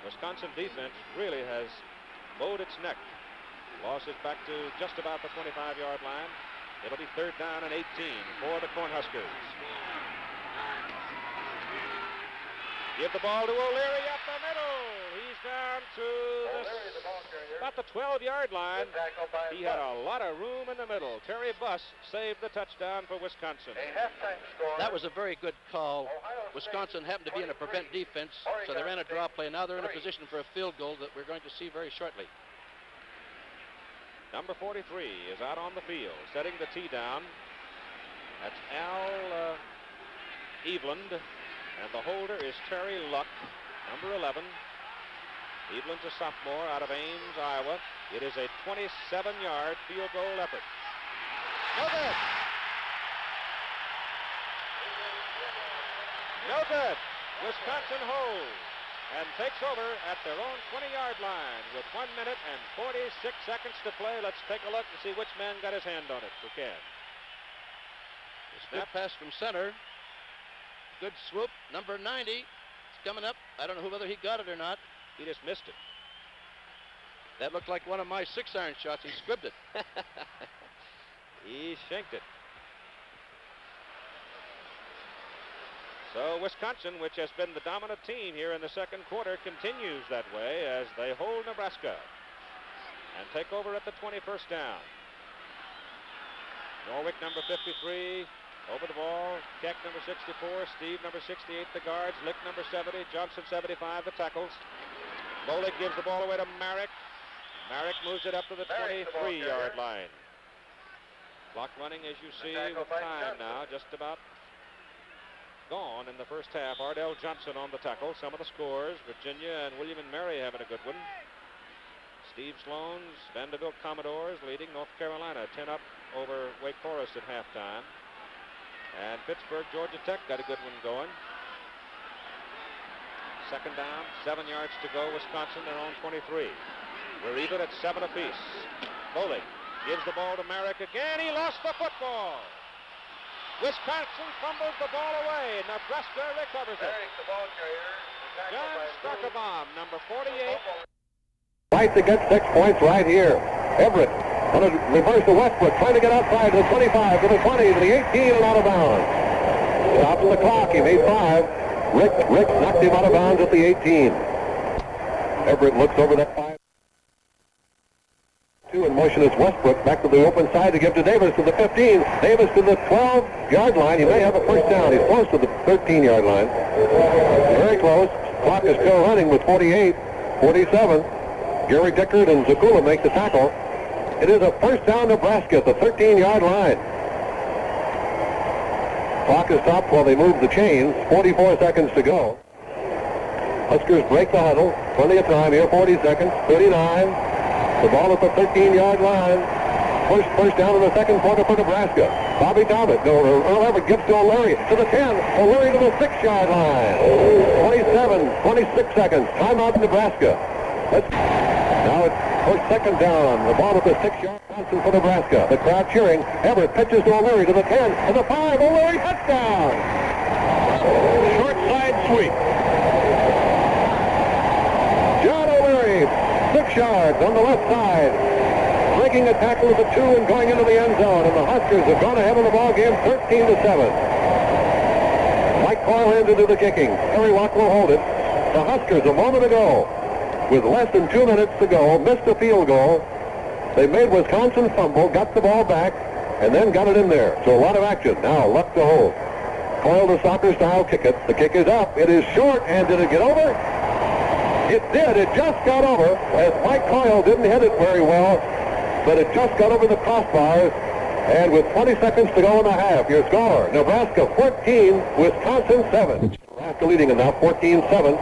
Wisconsin defense really has bowed its neck. Loss is back to just about the 25-yard line. It'll be 3rd down and 18 for the Cornhuskers. Give the ball to O'Leary up the middle. He's down to about the 12-yard line. He had a lot of room in the middle. Terry Buss saved the touchdown for Wisconsin. That was a very good call. Wisconsin happened to be in a prevent defense, so they ran a draw play. Now they're in a position for a field goal that we're going to see very shortly. Number 43 is out on the field, setting the tee down. That's Al Eveland, and the holder is Terry Luck, number 11. Eveland's a sophomore out of Ames, Iowa. It is a 27-yard field goal effort. No good. No good. Wisconsin holds and takes over at their own 20-yard line with 1 minute and 46 seconds to play. Let's take a look and see which man got his hand on it. We can. Good pass from center. Good swoop. Number 90. It's coming up. I don't know whether he got it or not. He just missed it. That looked like one of my 6-iron shots. He squibbed it. He shanked it. So Wisconsin, which has been the dominant team here in the second quarter, continues that way as they hold Nebraska and take over at the 21st down. Norwick, number 53, over the ball. Keck, number 64. Steve, number 68, the guards. Lick, number 70. Johnson, 75, the tackles. Bolig gives the ball away to Marek. Marek moves it up to the 23-yard line. Clock running, as you see, with time now, just about gone in the first half. Ardell Johnson on the tackle. Some of the scores: Virginia and William and Mary having a good one. Steve Sloan's Vanderbilt Commodores leading North Carolina 10 up over Wake Forest at halftime. And Pittsburgh, Georgia Tech got a good one going. Second down, 7 yards to go. Wisconsin, their own 23. We're even at 7 apiece. Bolig gives the ball to Marek again. He lost the football. Wisconsin fumbles the ball away. Nebraska recovers it. John Starkebom, number 48. Right to get 6 points right here. Everett on a reverse to Westbrook, trying to get outside to the 25, to the 20, to the 18, and out of bounds. Stopping the clock. He made 5. Rick knocked him out of bounds at the 18. Everett looks over that 5. In motion is Westbrook back to the open side to give to Davis to the 15. Davis to the 12-yard line. He may have a first down. He's close to the 13-yard line. Very close. Clock is still running with 48, 47. Gary Dickert and Zakula make the tackle. It is a first down Nebraska at the 13-yard line. Clock is stopped while they move the chains. 44 seconds to go. Huskers break the huddle. Plenty of time here. 40 seconds. 39. The ball at the 13-yard line. First down in the second quarter for Nebraska. Bobby Thomas, Earl Everett gives to O'Leary to the 10. O'Leary to the 6-yard line. 26 seconds. Timeout Nebraska. Now it's first second down. The ball at the 6-yard line for Nebraska. The crowd cheering. Everett pitches to O'Leary to the 10. To the 5. O'Leary touchdown. Short side sweep. John O'Leary. 6 yards on the left side, breaking a tackle at the 2 and going into the end zone, and the Huskers have gone ahead in the ball game 13-7. Mike Coyle to do the kicking. Harry Watt will hold it. The Huskers a moment ago, with less than 2 minutes to go, missed a field goal. They made Wisconsin fumble, got the ball back, and then got it in there. So a lot of action. Now Luck to hold. Coyle the soccer style kick it. The kick is up. It is short, and did it get over? It did. It just got over, as Mike Coyle didn't hit it very well, but it just got over the crossbars. And with 20 seconds to go in the half, your score, Nebraska 14, Wisconsin 7. Nebraska leading it now 14-7.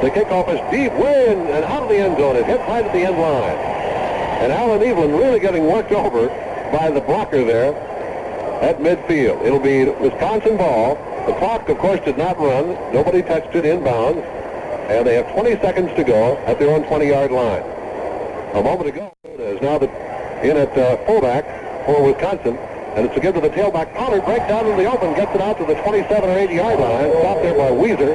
The kickoff is deep, way in and out of the end zone. It hit right at the end line. And Alan Eveland really getting worked over by the blocker there at midfield. It'll be Wisconsin ball. The clock, of course, did not run. Nobody touched it inbounds. And they have 20 seconds to go at their own 20-yard line. A moment ago, is now in at fullback for Wisconsin. And it's a give to the tailback. Pollard breaks out in the open, gets it out to the 27 or 80 yard line. Stopped there by Weezer.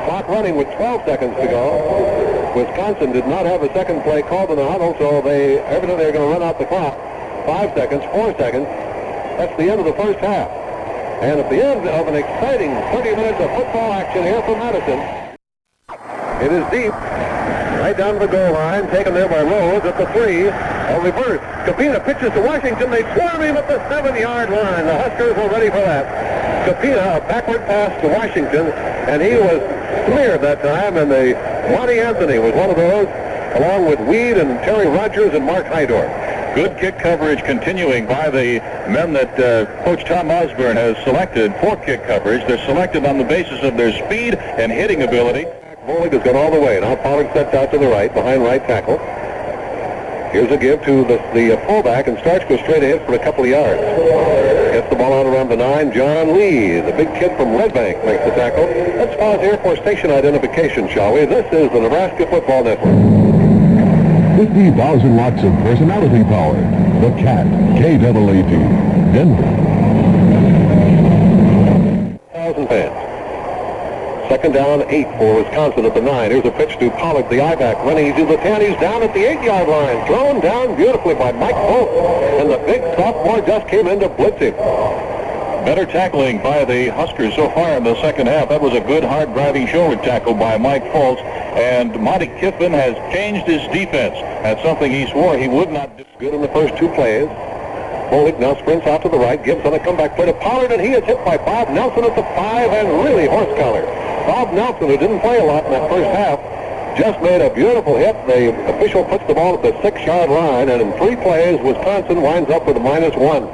Clock running with 12 seconds to go. Wisconsin did not have a second play called in the huddle, so evidently they're going to run out the clock. 5 seconds, 4 seconds. That's the end of the first half. And at the end of an exciting 30 minutes of football action here from Madison. It is deep, right down to the goal line, taken there by Rose at the 3. A reverse. Capina pitches to Washington. They swarm him at the 7-yard line. The Huskers were ready for that. Capina, a backward pass to Washington, and he was smeared that time, and Monty Anthony was one of those, along with Weed and Terry Rogers and Mark Hydorf. Good kick coverage continuing by the men that Coach Tom Osborne has selected for kick coverage. They're selected on the basis of their speed and hitting ability. Bolig has gone all the way. Now Pollard sets out to the right, behind right tackle. Here's a give to the fullback, and Starch goes straight ahead for a couple of yards. Gets the ball out around the 9. John Lee, the big kid from Red Bank, makes the tackle. Let's pause Air Force Station identification, shall we? This is the Nebraska Football Network. 50,000 watts of personality power. The Cat, KAAT, Denver. 1,000 fans. Second down, 8 for Wisconsin at the 9. Here's a pitch to Pollard, the I-back, running to the 10. He's down at the 8-yard line. Thrown down beautifully by Mike Folk. And the big sophomore just came in to blitz him. Better tackling by the Huskers so far in the second half. That was a good, hard driving shoulder tackle by Mike Foltz. And Monty Kiffin has changed his defense. That's something he swore he would not do. Good in the first 2 plays. Bolig now sprints out to the right, gives on a comeback play to Pollard, and he is hit by Bob Nelson at the 5, and really horse collar. Bob Nelson, who didn't play a lot in that first half, just made a beautiful hit. The official puts the ball at the 6-yard line, and in 3 plays, Wisconsin winds up with a -1.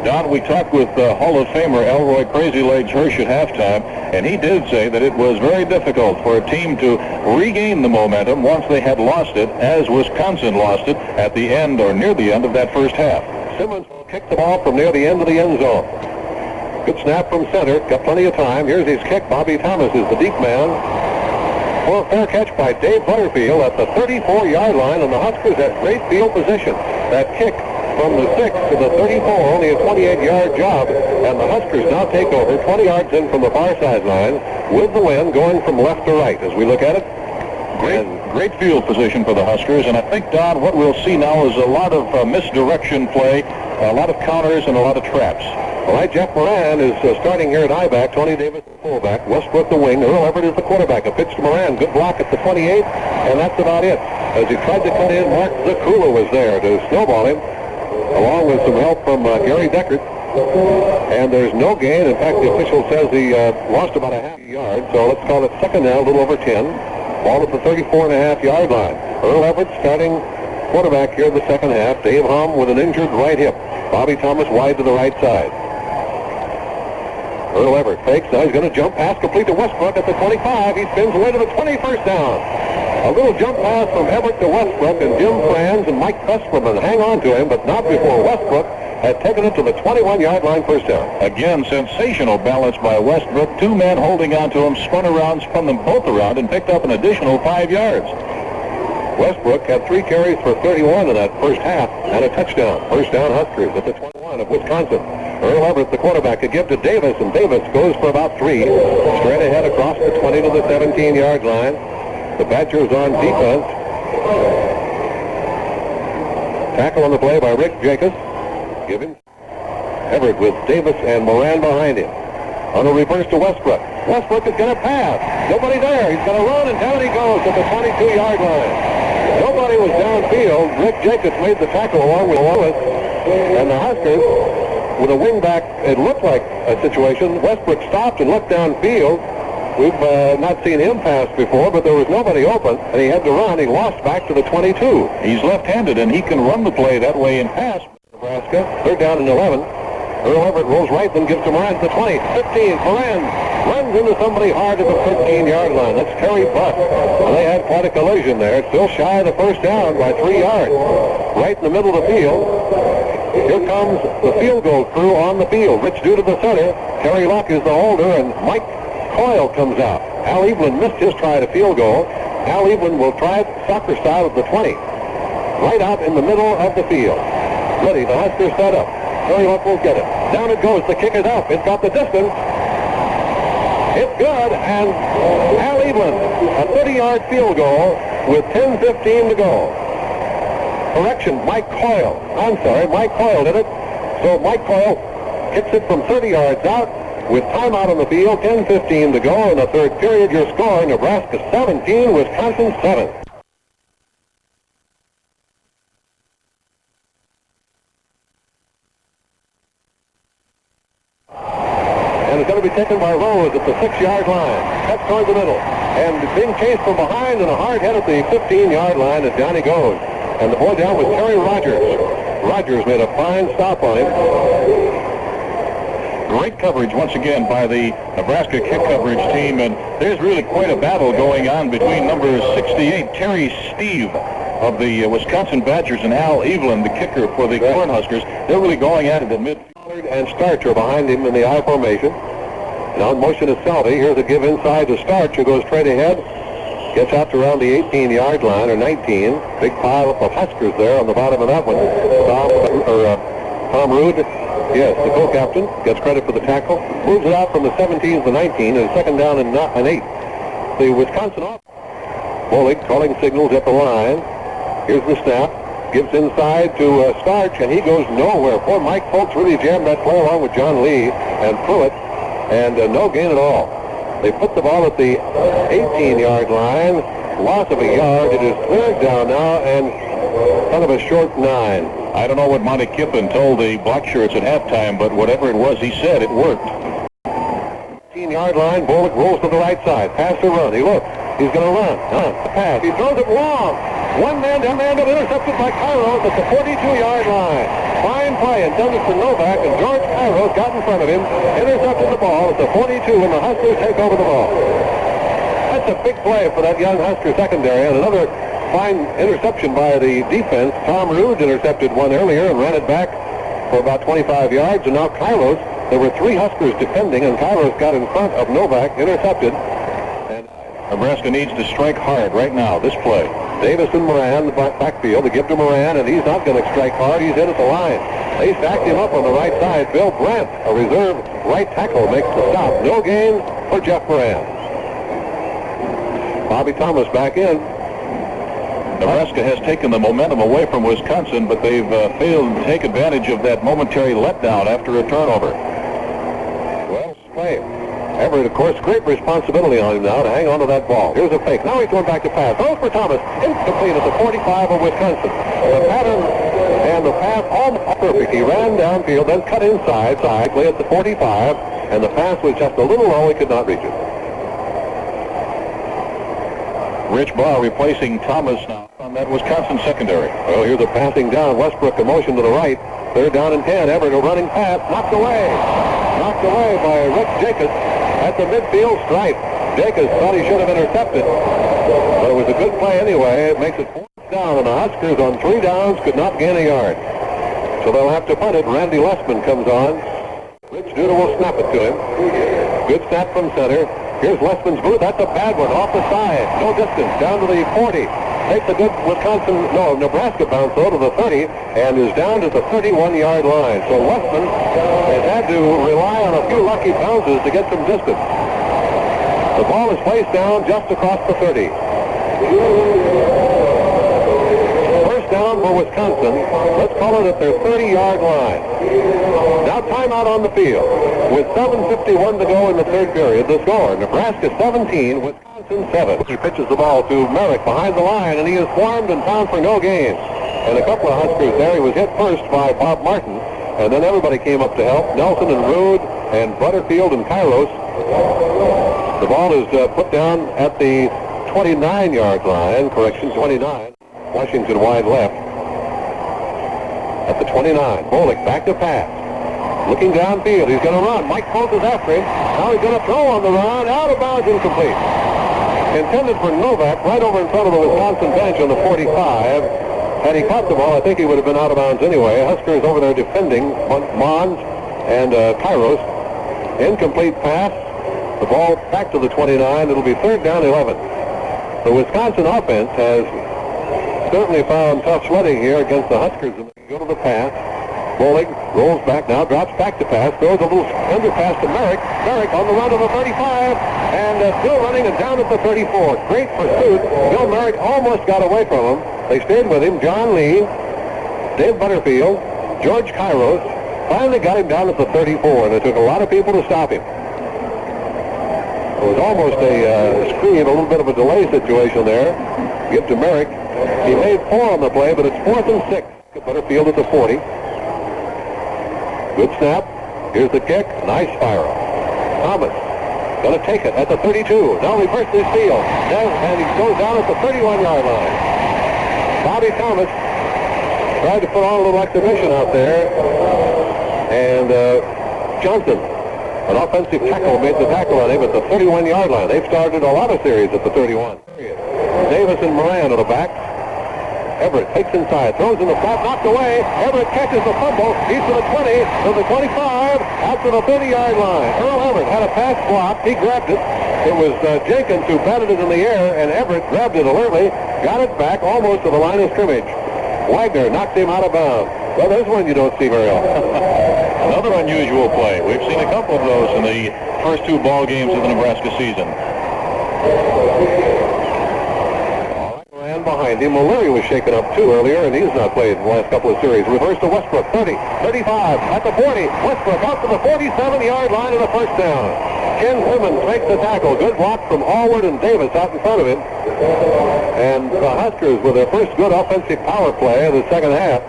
Don, we talked with Hall of Famer Elroy Crazy Legs Hirsch at halftime, and he did say that it was very difficult for a team to regain the momentum once they had lost it, as Wisconsin lost it at the end or near the end of that first half. Simmons kicked the ball from near the end of the end zone. Good snap from center. Got plenty of time. Here's his kick. Bobby Thomas is the deep man. For a fair catch by Dave Butterfield at the 34-yard line, and the Huskers had great field position. That kick from the 6 to the 34, only a 28-yard job, and the Huskers now take over 20 yards in from the far sideline with the wind going from left to right as we look at it. Great field position for the Huskers, and I think, Don, what we'll see now is a lot of misdirection play, a lot of counters, and a lot of traps. All right, Jeff Moran is starting here at I-back, Tony Davis the fullback, Westbrook the wing, Earl Everett is the quarterback. A pitch to Moran, good block at the 28, and that's about it. As he tried to cut in, Mark Zakula was there to snowball him, along with some help from Gary Deckert. And there's no gain. In fact, the official says he lost about a half yard, so let's call it second down, a little over 10. Ball at the 34.5-yard line. Earl Everett starting quarterback here in the second half. Dave Hum with an injured right hip. Bobby Thomas wide to the right side. Earl Everett fakes. Now he's going to jump pass complete to Westbrook at the 25. He spins away to the 21st down. A little jump pass from Everett to Westbrook, and Jim Franz and Mike Fesperman hang on to him, but not before Westbrook had taken it to the 21-yard line, first down. Again, sensational balance by Westbrook. 2 men holding on to him, spun them both around, and picked up an additional 5 yards. Westbrook had 3 carries for 31 in that first half and a touchdown. First down, Huskers at the 21 of Wisconsin. Earl Everett, the quarterback, a give to Davis, and Davis goes for about 3. Straight ahead across the 20 to the 17-yard line. The Badgers on defense. Tackle on the play by Rick Jacobs. Giving Everett with Davis and Moran behind him. On a reverse to Westbrook. Westbrook is going to pass. Nobody there. He's going to run, and down he goes at the 22-yard line. Nobody was downfield. Rick Jacobs made the tackle along with Wallace. And the Huskers, with a wingback, it looked like a situation. Westbrook stopped and looked downfield. We've not seen him pass before, but there was nobody open, and he had to run. He lost back to the 22. He's left-handed, and he can run the play that way and pass. Nebraska, third down and 11. Earl Everett rolls right, then gives to Moran to the 20, 15. Moran runs into somebody hard at the 13-yard line. That's Terry Buck. And they had quite a collision there. Still shy of the first down by 3 yards. Right in the middle of the field. Here comes the field goal crew on the field. Rich Dew to the center. Terry Luck is the holder, and Mike Coyle comes out. Al Evelyn missed his try at a field goal. Al Evelyn will try it soccer style at the 20. Right out in the middle of the field. Ready, the Huskers set up. Terry Luck will get it. Down it goes. The kick is up. It's got the distance. It's good, and Al Evelyn, a 30-yard field goal with 10:15 to go. Correction, Mike Coyle. I'm sorry, Mike Coyle did it. So Mike Coyle kicks it from 30 yards out with timeout on the field, 10:15 to go in the third period. Your score, Nebraska 17, Wisconsin 7. And it's going to be taken by Rose at the 6-yard line. Cut toward the middle. And being chased from behind and a hard hit at the 15-yard line as Johnny goes. And the boy down was Terry Rogers. Rogers made a fine stop on him. Great coverage once again by the Nebraska kick coverage team, and there's really quite a battle going on between number 68, Terry Steve of the Wisconsin Badgers, and Al Evelyn, the kicker for the Cornhuskers. They're really going at it in midfield. And Starcher behind him in the I formation. Now in motion is Selvey. Here's a give inside to Starch, who goes straight ahead. Gets out to around the 18-yard line, or 19. Big pile of Huskers there on the bottom of that one. Tom Rood, yes, the co-captain, gets credit for the tackle. Moves it out from the 17 to the 19, and second down and 8. The Wisconsin off. Bolig calling signals at the line. Here's the snap. Gives inside to Starch, and he goes nowhere. Poor Mike Folks really jammed that play along with John Lee and Pruitt, and no gain at all. They put the ball at the 18-yard line. Loss of a yard. It is third down now, and kind of a short 9. I don't know what Monty Kippen told the black shirts at halftime, but whatever it was, he said it worked. 18-yard line. Bullock rolls to the right side. Pass or run. He looks. He's going to run. Pass. He throws it long. One man down, intercepted by Kairos at the 42-yard line. Fine play intended for Novak, and George Kairos got in front of him, intercepted the ball at the 42, and the Huskers take over the ball. That's a big play for that young Husker secondary, and another fine interception by the defense. Tom Rood intercepted one earlier and ran it back for about 25 yards, and now Kairos, there were 3 Huskers defending, and Kairos got in front of Novak, intercepted. And Nebraska needs to strike hard right now, this play. Davis and Moran, the backfield. They give to Moran, and he's not going to strike hard. He's in at the line. They stacked him up on the right side. Bill Brandt, a reserve right tackle, makes the stop. No gain for Jeff Moran. Bobby Thomas back in. Nebraska has taken the momentum away from Wisconsin, but they've failed to take advantage of that momentary letdown after a turnover. Well, play. Everett, of course, great responsibility on him now to hang on to that ball. Here's a fake. Now he's going back to pass. Throws for Thomas. Incomplete at the 45 of Wisconsin. The pattern and the pass almost perfect. He ran downfield, then cut inside, play at the 45, and the pass was just a little low. He could not reach it. Rich Barr replacing Thomas now on that Wisconsin secondary. Well, here's a passing down. Westbrook, a motion to the right. Third down and 10. Everett, a running pass. Knocked away. Knocked away by Rick Jacobs at the midfield stripe. Jacobs thought he should have intercepted, but it was a good play anyway. It makes it 4th down, and the Huskers on 3 downs could not gain a yard. So they'll have to punt it. Randy Lessman comes on. Rich Duda will snap it to him. Good snap from center. Here's Lessman's boot. That's a bad one. Off the side. No distance. Down to the 40. Takes a good Nebraska bounce though to the 30 and is down to the 31-yard line. So Lessman has had to rely on a few lucky bounces to get some distance. The ball is placed down just across the 30. First down for Wisconsin. Let's call it at their 30-yard line. Now timeout on the field. With 7:51 to go in the third period, the score, Nebraska 17, Wisconsin 7. He pitches the ball to Merrick behind the line, and he is swarmed and found for no gain. And a couple of Huskers there. He was hit first by Bob Martin, and then everybody came up to help. Nelson and Rood and Butterfield and Kairos. The ball is put down at the 29-yard line. Correction, 29. Washington wide left. At the 29. Bolick back to pass. Looking downfield. He's going to run. Mike Folks is after him. Now he's going to throw on the run. Out of bounds, incomplete. Intended for Novak right over in front of the Wisconsin bench on the 45. Had he caught the ball, I think he would have been out of bounds anyway. Huskers over there defending Mons and Kairos. Incomplete pass. The ball back to the 29. It'll be third down 11. The Wisconsin offense has certainly found tough sledding here against the Huskers. Go to the pass. Bowling. Rolls back now, drops back to pass, throws a little underpass to Merrick. Merrick on the run to the 35, and still running and down at the 34. Great pursuit. Bill Merrick almost got away from him. They stayed with him. John Lee, Dave Butterfield, George Kairos finally got him down at the 34, and it took a lot of people to stop him. It was almost a screen, a little bit of a delay situation there. Give to Merrick. He made 4 on the play, but it's 4th and 6. Butterfield at the 40. Good snap. Here's the kick. Nice spiral. Thomas going to take it at the 32. Now reverses his field. And he goes down at the 31-yard line. Bobby Thomas tried to put on a little exhibition out there. And Johnson, an offensive tackle, made the tackle on him at the 31-yard line. They've started a lot of series at the 31. Davis and Moran are the backs. Everett takes inside, throws in the flat, knocked away. Everett catches the fumble. He's to the 20, to the 25, out to the 30-yard line. Earl Everett had a pass block. He grabbed it. It was Jenkins who batted it in the air, and Everett grabbed it alertly, got it back almost to the line of scrimmage. Wagner knocked him out of bounds. Well, there's one you don't see very often. Another unusual play. We've seen a couple of those in the first 2 ball games of the Nebraska season. Behind him. O'Leary was shaken up too earlier, and he's not played in the last couple of series. Reverse to Westbrook, 30, 35, at the 40. Westbrook out to the 47-yard line and a first down. Ken Simmons makes the tackle. Good block from Allward and Davis out in front of him. And the Huskers, with their first good offensive power play of the second half,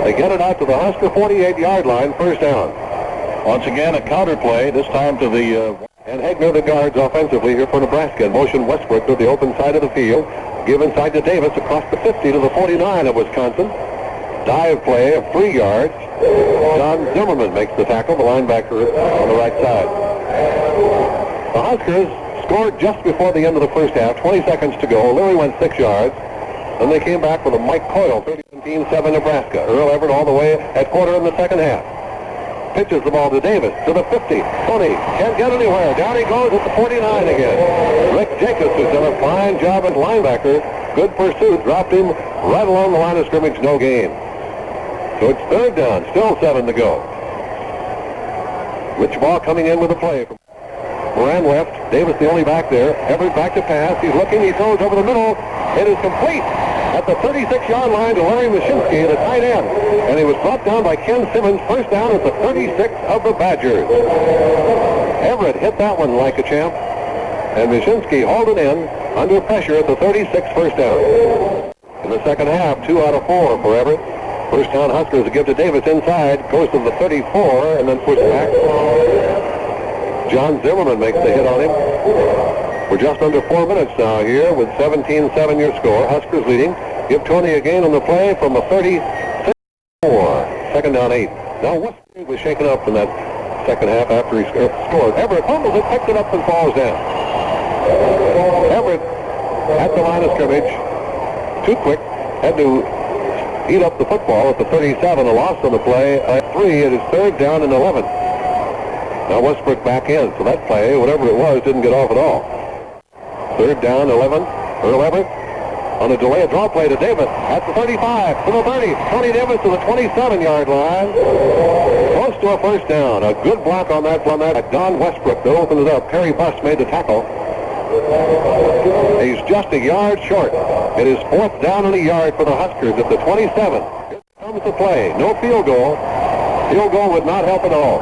they get it out to the Husker 48-yard line, first down. Once again, a counter play, this time to the... And Hegner, the guards offensively here for Nebraska. In motion, Westbrook to the open side of the field. Give inside to Davis across the 50 to the 49 of Wisconsin. Dive play of 3 yards. John Zimmerman makes the tackle, the linebacker on the right side. The Huskers scored just before the end of the first half, 20 seconds to go. Leary went 6 yards. Then they came back with a Mike Coyle, 17-7 Nebraska. Earl Everett all the way at quarter in the second half. Pitches the ball to Davis, to the 50, 20, can't get anywhere. Down he goes at the 49 again. Rick Jacobs has done a fine job at linebacker. Good pursuit, dropped him right along the line of scrimmage, no gain. So it's third down, still 7 to go. Rich Ball coming in with a play. Moran left, Davis the only back there. Everett back to pass, he's looking, he throws over the middle. It is complete at the 36-yard line to Larry Mashinsky, the tight end. And he was brought down by Ken Simmons, first down at the 36 of the Badgers. Everett hit that one like a champ. And Mashinsky hauled it in under pressure at the 36 first down. In the second half, 2 out of 4 for Everett. First down Huskers to give to Davis inside, goes to the 34 and then pushed back. John Zimmerman makes the hit on him. We're just under 4 minutes now here with 17-7 your score. Huskers leading. Give Tony a gain on the play from the 34. Second down 8. Now Westbury was shaken up in that second half after he scored. Everett fumbles it, picks it up and falls down. Everett at the line of scrimmage. Too quick. Had to eat up the football at the 37. A loss on the play at 3. It is third down and 11. Now Westbrook back in. So that play, whatever it was, didn't get off at all. Third down, 11. Earl Everett on a delay, a draw play to Davis at the 35, to the 30. Tony Davis to the 27-yard line. Close to a first down. A good block on that. Don Westbrook that opened it up. Perry Buss made the tackle. He's just a yard short. It is fourth down and a yard for the Huskers at the 27. Here comes the play. No field goal. Field goal would not help at all.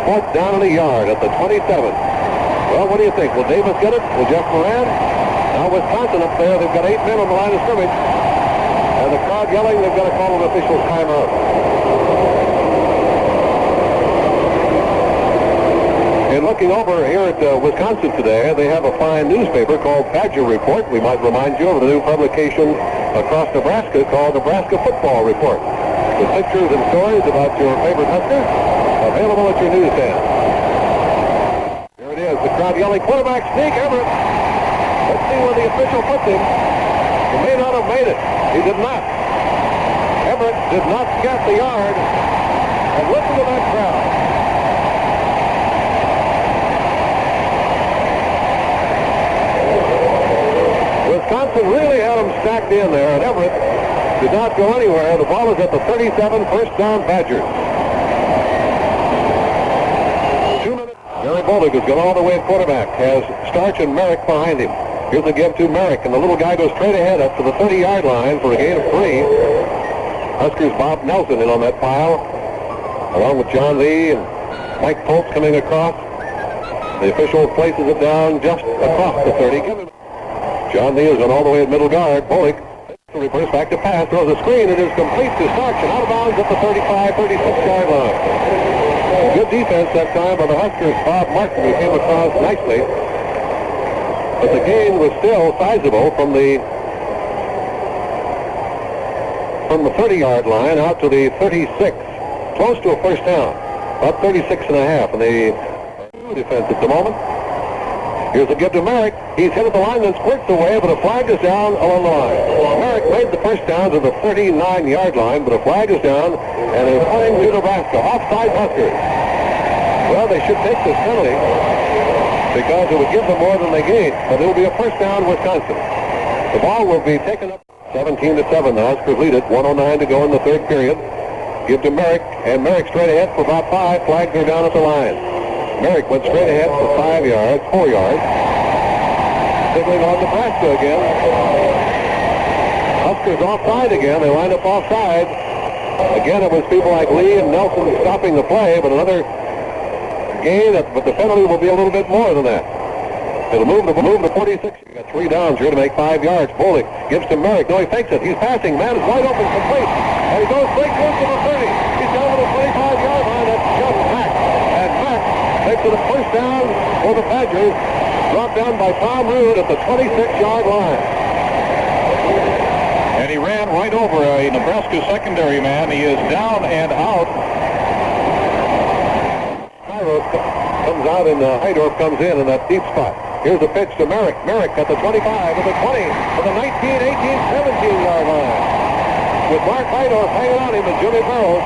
Fourth down and a yard at the 27. Well, what do you think? Will Davis get it? Will Jeff Moran? Now Wisconsin up there. They've got 8 men on the line of scrimmage. And the crowd yelling, they've got to call an official's timeout. In looking over here at Wisconsin today, they have a fine newspaper called Badger Report. We might remind you of the new publication across Nebraska called Nebraska Football Report. With pictures and stories about your favorite Huskers, available at your newsstand. The crowd yelling, quarterback sneak, Everett. Let's see where the official puts him. He may not have made it. He did not. Everett did not get the yard. And listen to that crowd. Wisconsin really had him stacked in there, and Everett did not go anywhere. The ball is at the 37, first down Badgers. 2 minutes. Gary Boldig has gone all the way at quarterback. Has Starch and Merrick behind him. Here's a give to Merrick, and the little guy goes straight ahead up to the 30-yard line for a gain of 3. Huskers Bob Nelson in on that pile, along with John Lee and Mike Polk coming across. The official places it down just across the 30. John Lee is on all the way at middle guard. Bollig reverse back to pass, throws a screen. It is complete to Starch and out of bounds at the 35, 36-yard line. Good defense that time by the Huskers. Bob Martin, who came across nicely. But the gain was still sizable from the 30-yard line out to the 36. Close to a first down. About 36 and a half in the defense at the moment. Here's a give to Merrick. He's hit at the line and squirts away, but a flag is down along the line. Merrick made the first down to the 39-yard line, but a flag is down, and is playing to Nebraska. Offside Huskers. Well, they should take this penalty because it would give them more than they gained, but it will be a first down Wisconsin. The ball will be taken up 17-7. The Huskers lead it. 1:09 to go in the third period. Give to Merrick, and Merrick straight ahead for about 5. Flags are down at the line. Merrick went straight ahead for 4 yards. Signaling on Nebraska again. Huskers offside again. They line up offside. Again, it was people like Lee and Nelson stopping the play, but another gain, but the penalty will be a little bit more than that. It'll move to 46. You got 3 downs here to make 5 yards. Bollig gives to Merrick. No, he fakes it. He's passing. Man is wide open, complete. And he goes straight close to the 30. He's down to the 25-yard line. That's just Mack. And Mack makes it a first down for the Badgers. Brought down by Tom Rood at the 26-yard line. And he ran right over a Nebraska secondary man. He is down and out. Cairo comes out and Heidorf comes in that deep spot. Here's a pitch to Merrick. Merrick at the 25, at the 20, at the 19, 18, 17-yard line. With Mark Heidorf hanging on him and Jimmy Burrows.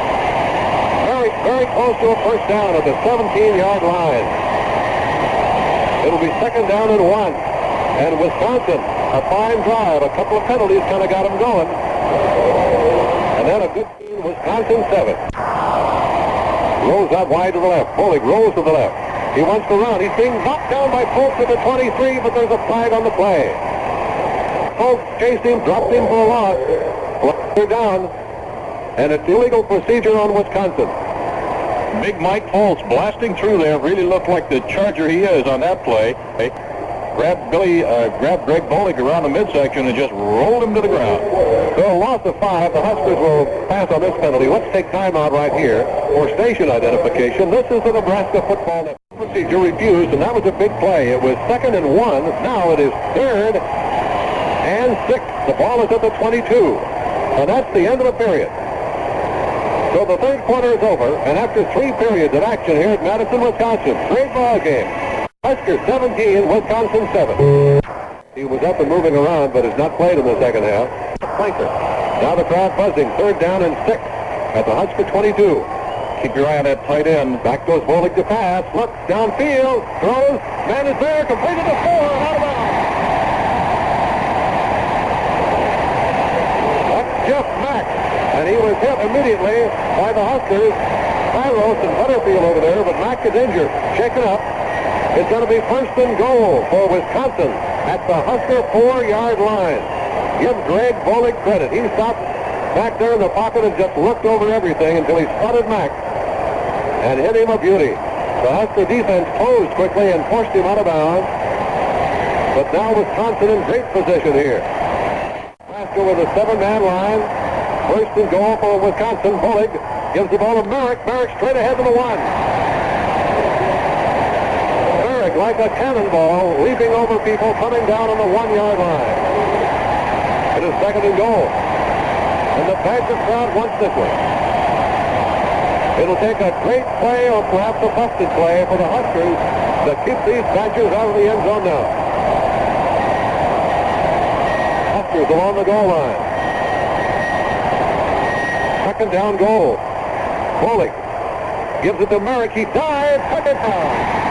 Merrick very close to a first down at the 17-yard line. It'll be second down and 1. And Wisconsin, a fine drive. A couple of penalties kind of got them going. And then a good team, Wisconsin 7. Rolls out wide to the left. Bollig rolls to the left. He wants to run. He's being knocked down by Polk at the 23, but there's a flag on the play. Polk chased him, dropped him for a loss. They're down, and it's illegal procedure on Wisconsin. Big Mike Foltz blasting through there. Really looked like the Charger he is on that play. Grabbed Greg Bollig around the midsection and just rolled him to the ground. So a loss of 5. The Huskers will pass on this penalty. Let's take timeout right here for station identification. This is the Nebraska Football Network. Procedure refused, and that was a big play. It was 2nd and 1. Now it is 3rd and 6. The ball is at the 22. And that's the end of the period. So the third quarter is over, and after 3 periods of action here at Madison, Wisconsin, great ball game. Huskers 17, Wisconsin 7. He was up and moving around, but has not played in the second half. Flanker. Now the crowd buzzing. 3rd down and 6 at the Husker 22. Keep your eye on that tight end. Back goes Bollig to pass. Looks downfield. Throws. Man is there. Completed the 4 and out of bounds. That's Jeff Mack. And he was hit immediately by the Huskers. Pyros and Butterfield over there, but Mack is injured. Shaken up. It's going to be 1st and goal for Wisconsin at the Husker 4-yard line. Give Greg Bollig credit. He stopped back there in the pocket and just looked over everything until he spotted Mack and hit him a beauty. The Husker defense closed quickly and forced him out of bounds. But now Wisconsin in great position here. Nebraska with a 7-man line. 1st and goal for Wisconsin. Bollig gives the ball to Merrick. Merrick straight ahead to the 1. Merrick, like a cannonball, leaping over people, coming down on the 1-yard line. It is 2nd and goal. And the Badger crowd wants this one. It'll take a great play or perhaps a busted play for the Huskers to keep these Badgers out of the end zone now. Huskers along the goal line. 2nd down goal. Bollig gives it to Merrick. He dives. 2nd down.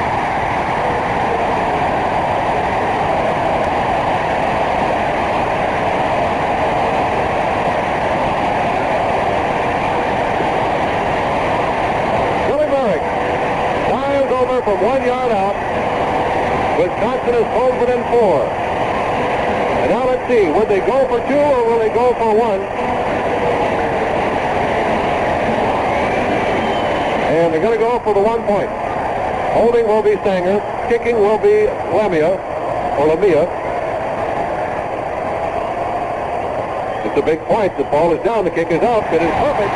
from 1 yard out. Wisconsin has pulled within 4. And now let's see, would they go for 2 or will they go for 1? And they're going to go for the 1 point. Holding will be Sanger. Kicking will be Lamia. It's a big point. The ball is down. The kick is up. It is perfect.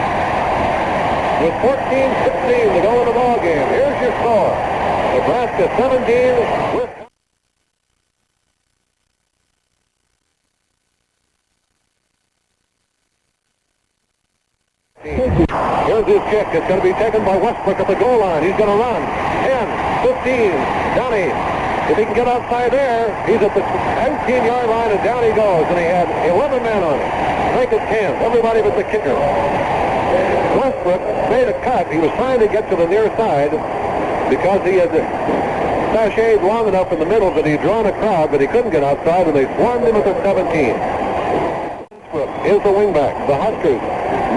With 14-16 to go in the ball game. Here's your score. Nebraska 17. Here's his kick. It's going to be taken by Westbrook at the goal line. He's going to run. 10, 15. Downey. If he can get outside there, he's at the 18-yard line, and down he goes. And he had 11 men on him. Make it 10. Everybody but the kicker. Westbrook made a cut. He was trying to get to the near side because he had sashayed long enough in the middle that he'd drawn a crowd, but he couldn't get outside, and they swarmed him at the 17. Westbrook is the wingback. The Huskers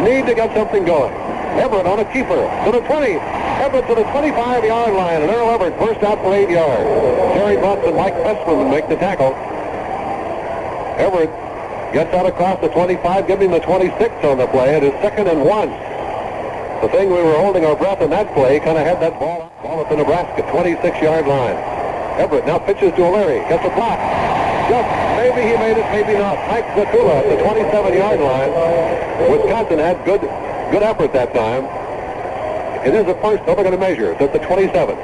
need to get something going. Everett on a keeper to the 20. Everett to the 25-yard line, and Earl Everett burst out for 8 yards. Terry Butts and Mike Pressman make the tackle. Everett gets out across the 25, giving the 26 on the play. It is 2nd and 1. The thing we were holding our breath in that play, kind of had that ball at the Nebraska 26-yard line. Everett now pitches to O'Leary, gets a block. Just maybe he made it, maybe not. Mike Zakula at the 27-yard line. Wisconsin had good effort that time. It is the first, so they're going to measure. It's at the 27.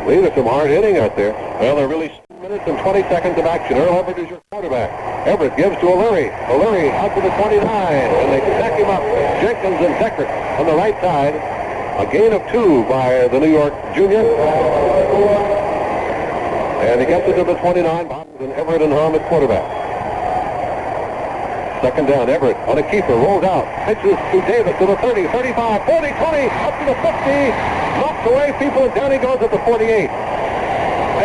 Lee, there's some hard hitting out there. Well, they're really 7 minutes and 20 seconds of action. Earl Everett is your quarterback. Everett gives to O'Leary. O'Leary out to the 29, and they stack him up. Jenkins and Decker on the right side. A gain of 2 by the New York junior. And he gets it to the 29. And Everett and Hom at quarterback. 2nd down, Everett on a keeper, rolls out, pitches to Davis to the 30, 35, 40, 20, up to the 50, knocks away people, and down he goes at the 48.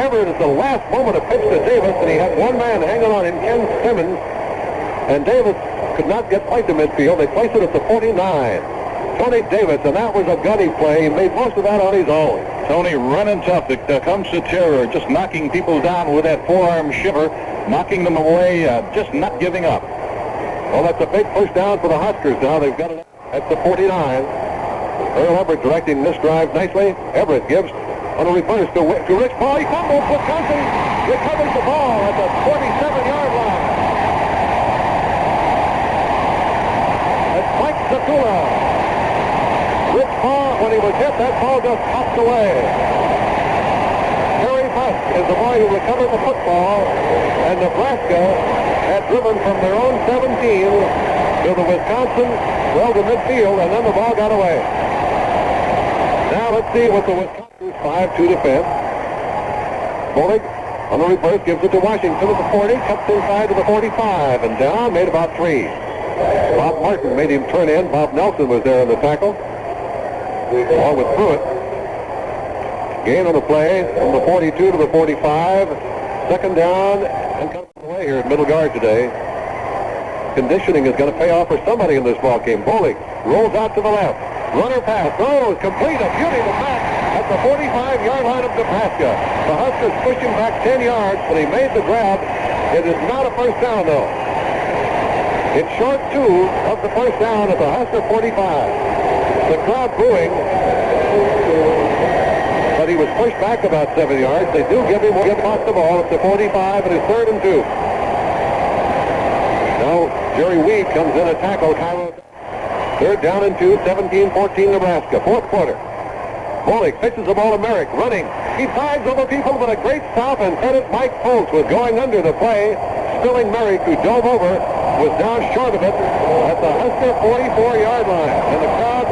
Everett at the last moment of pitch to Davis, and he had one man hanging on him, Ken Simmons, and Davis could not get quite to midfield. They placed it at the 49. Tony Davis, and that was a gunny play. He made most of that on his own. Tony running tough. It comes to terror, just knocking people down with that forearm shiver, knocking them away, just not giving up. Well, that's a big push down for the Huskers now. They've got it at the 49. Earl Everett directing this drive nicely. Everett gives on a reverse to Rich Paul. He fumbles. Wisconsin recovers the ball at the 47-yard line. That's Mike Zakula. Rich Paul, when he was hit, that ball just popped away. Terry Busk is the boy who recovered the football, and Nebraska had driven from their own 17 to the Wisconsin, well, to midfield, and then the ball got away. Now let's see what the Wisconsin 5-2 defense. Bullock on the reverse gives it to Washington at the 40, cuts inside to the 45, and down, made about 3. Bob Martin made him turn in. Bob Nelson was there in the tackle. Ball went through it. Gain on the play from the 42 to the 45. 2nd down, and comes away here at middle guard today. Conditioning is going to pay off for somebody in this ball game. Bolick rolls out to the left. Runner pass. Oh, complete. A beauty to back at the 45-yard line of Nebraska. The Huskers push him back 10 yards, but he made the grab. It is not a first down, though. It's short 2 of the first down at the Husker 45. The crowd booing. But he was pushed back about 7 yards. They do give off the ball at the 45, and it's 3rd and 2. Now Jerry Weed comes in a tackle. 3rd down and 2, 17-14 Nebraska. 4th quarter. Bolick pitches the ball to Merrick, running. He sides over people, but a great stop, and credit Mike Foltz was going under the play. Spilling Merrick, who dove over, was down short of it at the Husker 44-yard line. And the crowd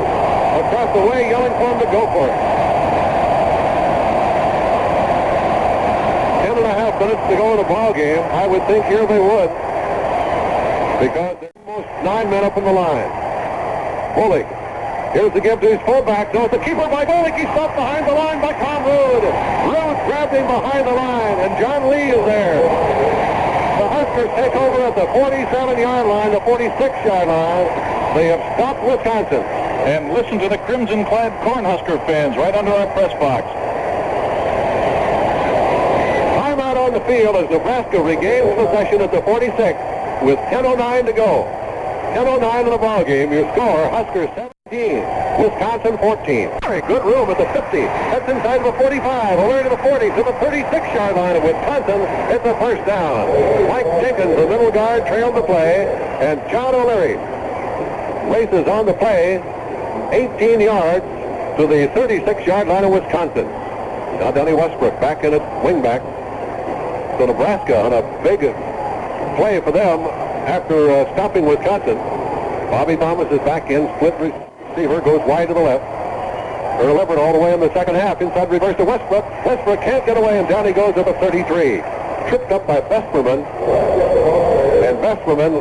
across the way yelling for him to go for it. 10.5 minutes to go in the ball game. I would think here they would, because there's almost 9 men up in the line. Bolick. Here's the give to his fullback. No, it's a keeper by Bolick. He's stopped behind the line by Tom Rood. Rood grabbed him behind the line, and John Lee is there. The Huskers take over at the 47-yard line, the 46-yard line. They have stopped Wisconsin. And listen to the crimson-clad Cornhusker fans right under our press box. on the field as Nebraska regains possession at the 46 with 10:09 to go. 10:09 in the ball game. Your score, Huskers 17, Wisconsin 14. Very good room at the 50. That's inside of the 45. O'Leary to the 40, to the 36-yard line of Wisconsin. It's a first down. Mike Jenkins, the middle guard, trailed the play, and John O'Leary races on the play 18 yards to the 36-yard line of Wisconsin. Now Donnie Westbrook back in at wingback. So Nebraska on a big play for them after stopping Wisconsin. Bobby Thomas is back in. Split receiver goes wide to the left. Earl Everett all the way in the second half. Inside reverse to Westbrook. Westbrook can't get away, and down he goes at the 33. Tripped up by Besperman. And Besperman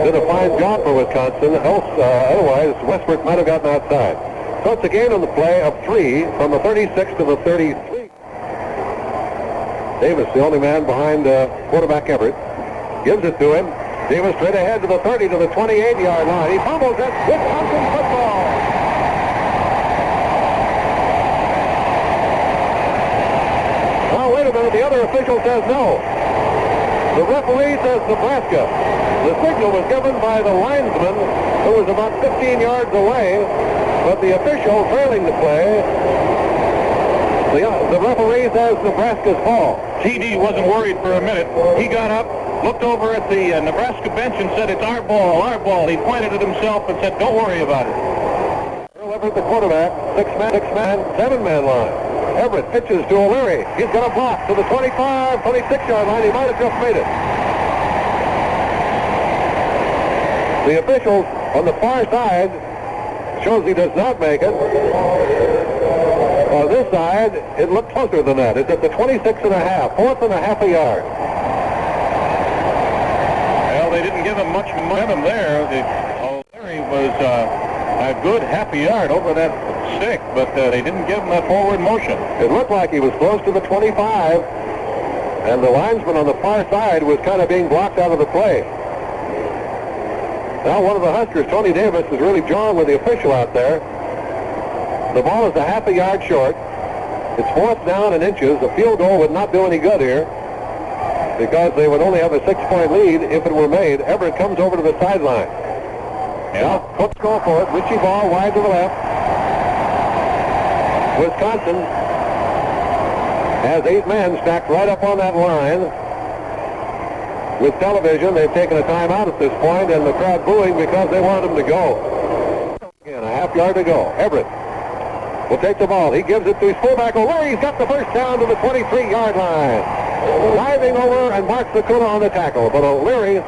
did a fine job for Wisconsin. Otherwise, Westbrook might have gotten outside. So it's a gain on the play of 3 from the 36 to the 33. Davis, the only man behind quarterback Everett, gives it to him. Davis straight ahead to the 30 to the 28-yard line. He fumbles it. Wisconsin football. Now, wait a minute. The other official says no. The referee says Nebraska. The signal was given by the linesman who was about 15 yards away, but the official trailing the play, the referee says Nebraska's ball. TD wasn't worried for a minute. He got up, looked over at the Nebraska bench and said, "It's our ball, our ball." He pointed at himself and said, "Don't worry about it." Earl Everett, the quarterback, 6-man, 7-man line. Everett pitches to O'Leary. He's got a block to the 25, 26-yard line. He might have just made it. The official on the far side shows he does not make it. On this side, it looked closer than that. It's at the 26 and a half, 4th and a half a yard. Well, they didn't give him much momentum there. O'Leary was a good half a yard over that stick, but they didn't give him that forward motion. It looked like he was close to the 25, and the linesman on the far side was kind of being blocked out of the play. Now one of the Huskers, Tony Davis, is really jawing with the official out there. The ball is a half a yard short. It's 4th down and inches. A field goal would not do any good here because they would only have a 6-point lead if it were made. Everett comes over to the sideline. Now Cooks go for it. Richie ball wide to the left. Wisconsin has 8 men stacked right up on that line. With television, they've taken a timeout at this point, and the crowd booing because they want him to go. Again, a half yard to go. Everett will take the ball. He gives it to his fullback. O'Leary. He's got the first down to the 23-yard line. Diving over and marks the Kuna on the tackle. But O'Leary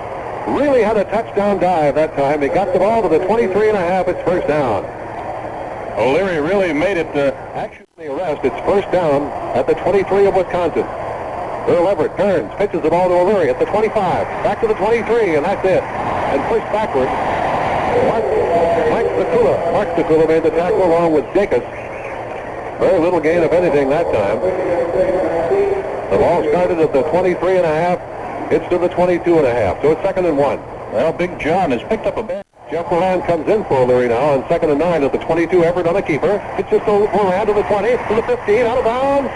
really had a touchdown dive that time. He got the ball to the 23 and a half. It's first down. O'Leary really made it. Action the arrest. It's first down at the 23 of Wisconsin. Earl Everett turns, pitches the ball to O'Leary at the 25, back to the 23, and that's it. And pushed backward. Mark Stakula made the tackle along with Jacobs. Very little gain, if anything, that time. The ball started at the 23 and a half. It's to the 22 and a half. So it's 2nd and 1. Well, Big John has picked up a bad. Jeff Moran comes in for O'Leary now on 2nd and 9 at the 22. Everett on a keeper. It's just Moran to the 20, to the 15, out of bounds.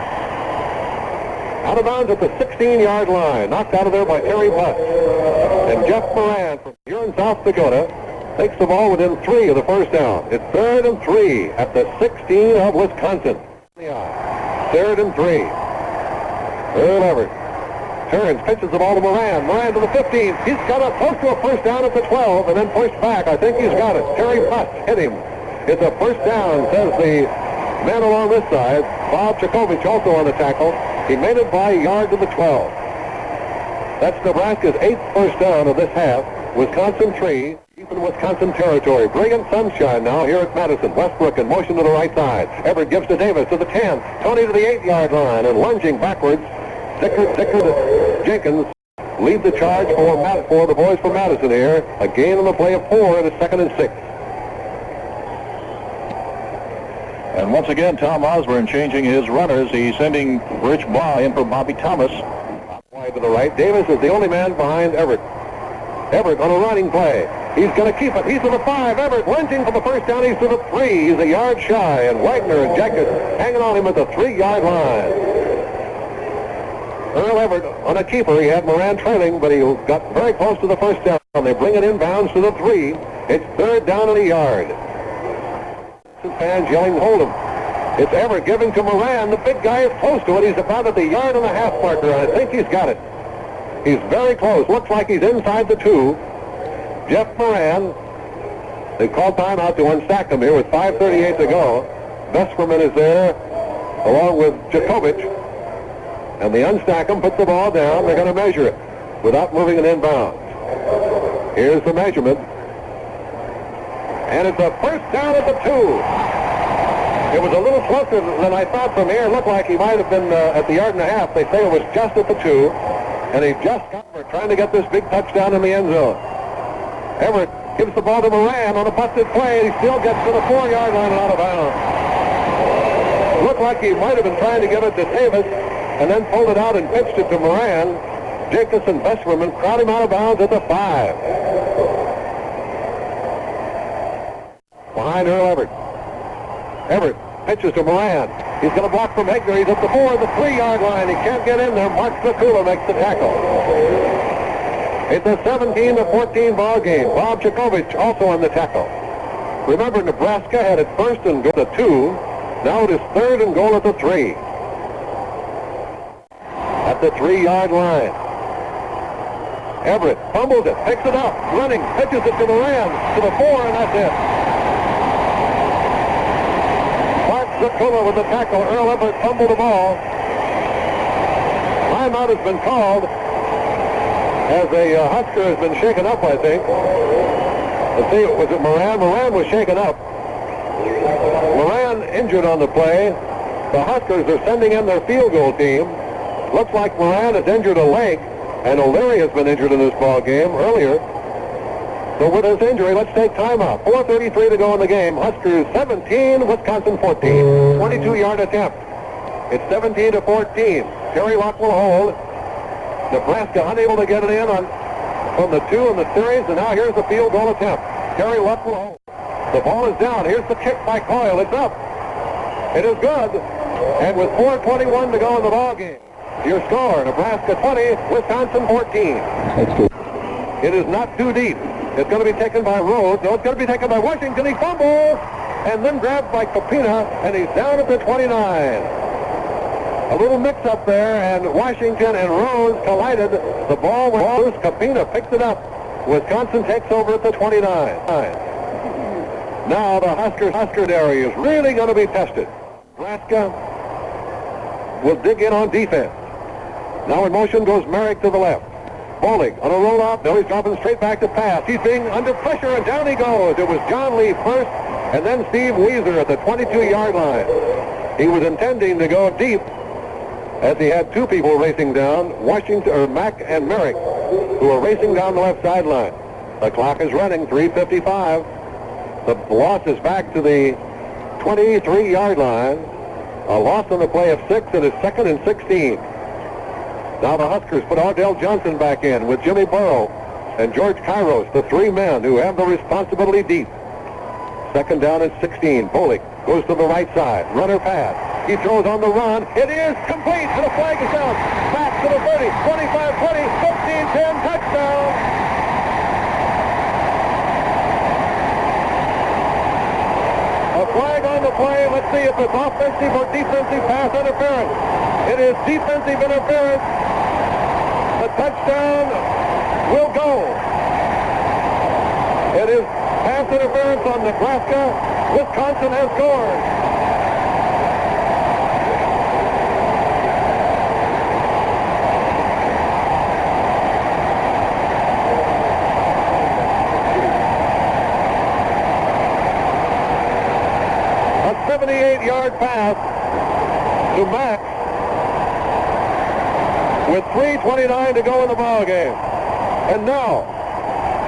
Out of bounds at the 16-yard line. Knocked out of there by Terry Buss. And Jeff Moran from here in South Dakota takes the ball within 3 of the first down. It's 3rd and 3 at the 16 of Wisconsin. 3rd and 3. Earl Everett turns, pitches the ball to Moran. Moran to the 15. He's got a close to a first down at the 12 and then pushed back. I think he's got it. Terry Buss hit him. It's a first down, says the man along this side. Bob Chacovich also on the tackle. He made it by a yard to the 12. That's Nebraska's 8th first down of this half. Wisconsin 3, deep in Wisconsin territory. Brilliant sunshine now here at Madison. Westbrook in motion to the right side. Everett gives to Davis to the 10. Tony to the 8-yard line and lunging backwards. Dickard Jenkins lead the charge for the boys from Madison here. A gain on the play of 4 and it's 2nd and 6. And once again, Tom Osborne changing his runners. He's sending Rich Baugh in for Bobby Thomas. Wide to the right. Davis is the only man behind Everett. Everett on a running play. He's going to keep it. He's to the 5. Everett lunging for the first down. He's to the 3. He's a yard shy. And Wagner and Jenkins hanging on him at the 3-yard line. Earl Everett on a keeper. He had Moran trailing, but he got very close to the first down. They bring it inbounds to the 3. It's third down and a yard. Fans yelling, hold him. It's Everett giving to Moran. The big guy is close to it. He's about at the yard and a half marker. I think he's got it. He's very close. Looks like he's inside the 2. Jeff Moran. They called timeout to unstack him here with 5:38 to go. Vesperman is there along with Jakovich. And they unstack him, put the ball down. They're going to measure it without moving it inbounds. Here's the measurement. And it's a first down at the 2. It was a little closer than I thought from here. It looked like he might have been at the yard and a half. They say it was just at the 2. And he just got over trying to get this big touchdown in the end zone. Everett gives the ball to Moran on a busted play. He still gets to the 4-yard line and out of bounds. Looked like he might have been trying to give it to Davis and then pulled it out and pitched it to Moran. Jacobs and Vesperman crowd him out of bounds at the 5. Behind Earl Everett. Everett pitches to Moran. He's going to block from Hegner. He's at the 4, the 3-yard line. He can't get in there. Mark Zakula makes the tackle. It's a 17-14 ball game. Bob Jakovich also on the tackle. Remember, Nebraska had it first and goal at the 2. Now it is third and goal at the 3. At the 3-yard line. Everett fumbles it, picks it up, running, pitches it to Moran, to the 4, and that's it. Mark Zakula with the tackle. Earl Everett fumbled the ball. Timeout has been called as a Husker has been shaken up, I think. Let's see, was it Moran? Moran was shaken up. Moran injured on the play. The Huskers are sending in their field goal team. Looks like Moran has injured a leg, and O'Leary has been injured in this ball game earlier. So with his injury, let's take timeout. 4:33 to go in the game. Huskers 17, Wisconsin 14. 22-yard attempt. It's 17-14. Terry Luck will hold. Nebraska unable to get it in from the 2 in the series, and now here's the field goal attempt. Terry Luck will hold. The ball is down. Here's the kick by Coyle. It's up. It is good. And with 4:21 to go in the ball game, your score, Nebraska 20, Wisconsin 14. It is not too deep. It's going to be taken by Rhodes. No, it's going to be taken by Washington. He fumbles, and then grabbed by Kopina, and he's down at the 29. A little mix-up there, and Washington and Rhodes collided. The ball went loose. Kopina picks it up. Wisconsin takes over at the 29. Now the Husker area is really going to be tested. Nebraska will dig in on defense. Now in motion goes Merrick to the left. Bowling on a roll-off. Now he's dropping straight back to pass. He's being under pressure, and down he goes. It was John Lee first, and then Steve Weezer at the 22-yard line. He was intending to go deep, as he had 2 people racing down, Mack and Merrick, who are racing down the left sideline. The clock is running, 3:55. The loss is back to the 23-yard line. A loss on the play of 6, and it's 2nd and 16. Now the Huskers put Ardell Johnson back in with Jimmy Burrow and George Kairos, the 3 men who have the responsibility deep. 2nd down and 16. Bolick goes to the right side. Runner pass. He throws on the run. It is complete, and a flag is down. Back to the 30, 25, 20, 15, 10, touchdown. A flag on the play. Let's see if it's offensive or defensive pass interference. It is defensive interference. The touchdown will go. It is pass interference on Nebraska. Wisconsin has scored. A 78-yard pass to Mack with 3:29 to go in the ball game. And now,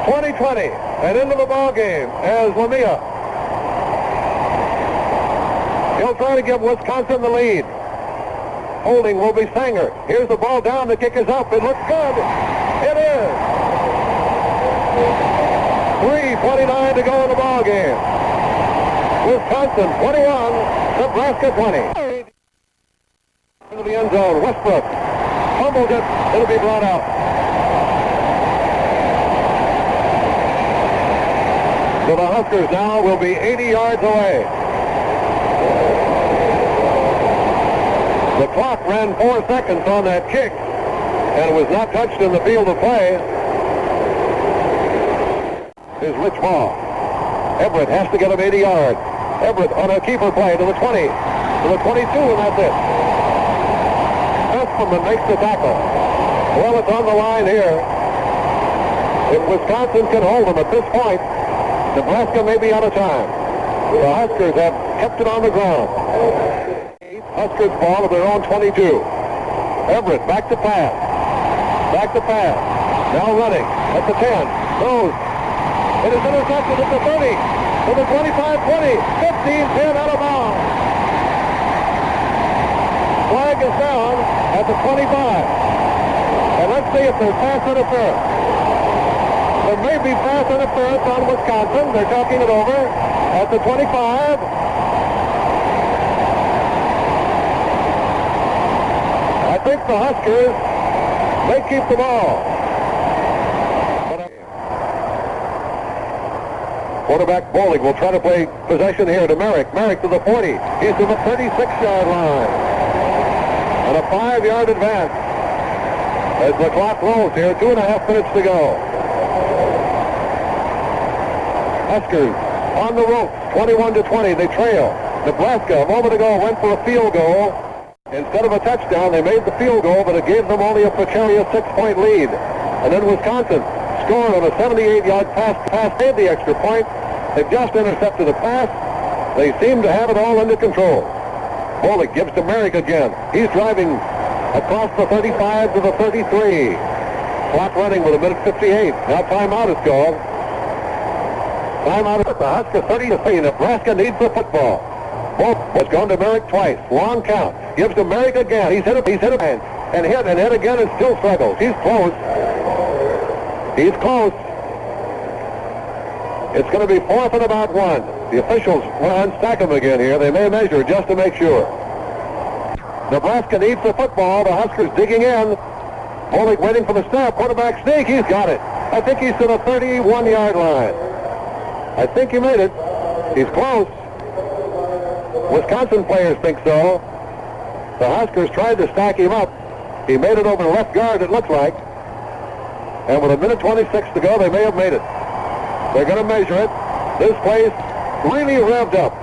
20-20, and into the ball game as Lamia. He'll try to give Wisconsin the lead. Holding will be Sanger. Here's the ball down. The kick is up. It looks good. It is. 3:29 to go in the ball game. Wisconsin 21, Nebraska 20. Into the end zone. Westbrook fumbles it. It'll be brought out. So the Huskers now will be 80 yards away. The clock ran 4 seconds on that kick, and it was not touched in the field of play. Here's Rich Ball. Everett has to get him 80 yards. Everett on a keeper play to the 20, to the 22, and that's it. Esperman makes the tackle. Well, it's on the line here. If Wisconsin can hold them at this point, Nebraska may be out of time. The Huskers have kept it on the ground. Huskers ball at their own 22. Everett back to pass. Back to pass. Now running at the 10. Throws. It is intercepted at the 30. To the 25, 20, 15, 10 out of bounds. Flag is down at the 25. And let's see if there's pass interference. There may be pass interference on Wisconsin. They're talking it over at the 25. I think the Huskers may keep the ball. Quarterback Bowling will try to play possession here to Merrick. Merrick to the 40. He's to the 36-yard line. And a 5-yard advance as the clock rolls here. 2.5 minutes to go. Huskers on the ropes, 21-20. They trail. Nebraska, a moment ago, went for a field goal. Instead of a touchdown, they made the field goal, but it gave them only a precarious 6-point lead. And then Wisconsin scored on a 78-yard pass, made the extra point. They've just intercepted a pass. They seem to have it all under control. Bolick gives to Merrick again. He's driving across the 35 to the 33. Clock running with 1:58. Now timeout is called. Timeout at the Husker 30-3. Nebraska needs the football. Bolick has gone to Merrick twice. Long count. Gives to Merrick again. He's hit a man. And hit again and still struggles. He's close. He's close. It's going to be 4th and about 1. The officials will unstack him again here. They may measure just to make sure. Nebraska needs the football. The Huskers digging in. Bolick waiting for the snap. Quarterback sneak. He's got it. I think he's to the 31-yard line. I think he made it. He's close. Wisconsin players think so. The Huskers tried to stack him up. He made it over the left guard, it looks like. And with 1:26 to go, they may have made it. They're going to measure it. This place really revved up.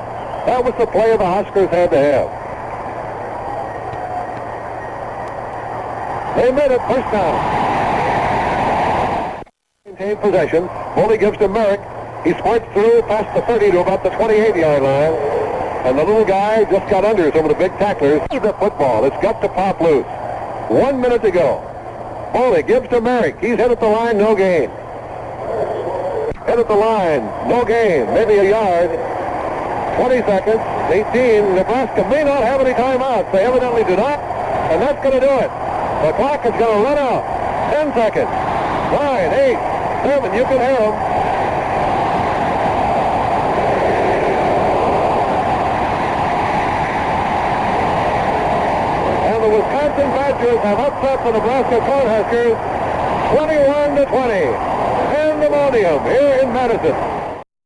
That was the play the Huskers had to have. They made it. First down. Maintain possession. Bowley gives to Merrick. He squirts through past the 30 to about the 28-yard line. And the little guy just got under some of the big tacklers. The football. It's got to pop loose. 1 minute to go. Bowley gives to Merrick. He's hit at the line. No gain. Hit at the line. No gain. Maybe a yard. 20 seconds. 18. Nebraska may not have any timeouts. They evidently do not. And that's going to do it. The clock is going to run out. 10 seconds. 9, 8, 7. You can hear them. And the Wisconsin Badgers have upset the Nebraska Cornhuskers 21-20. Pandemonium here in Madison.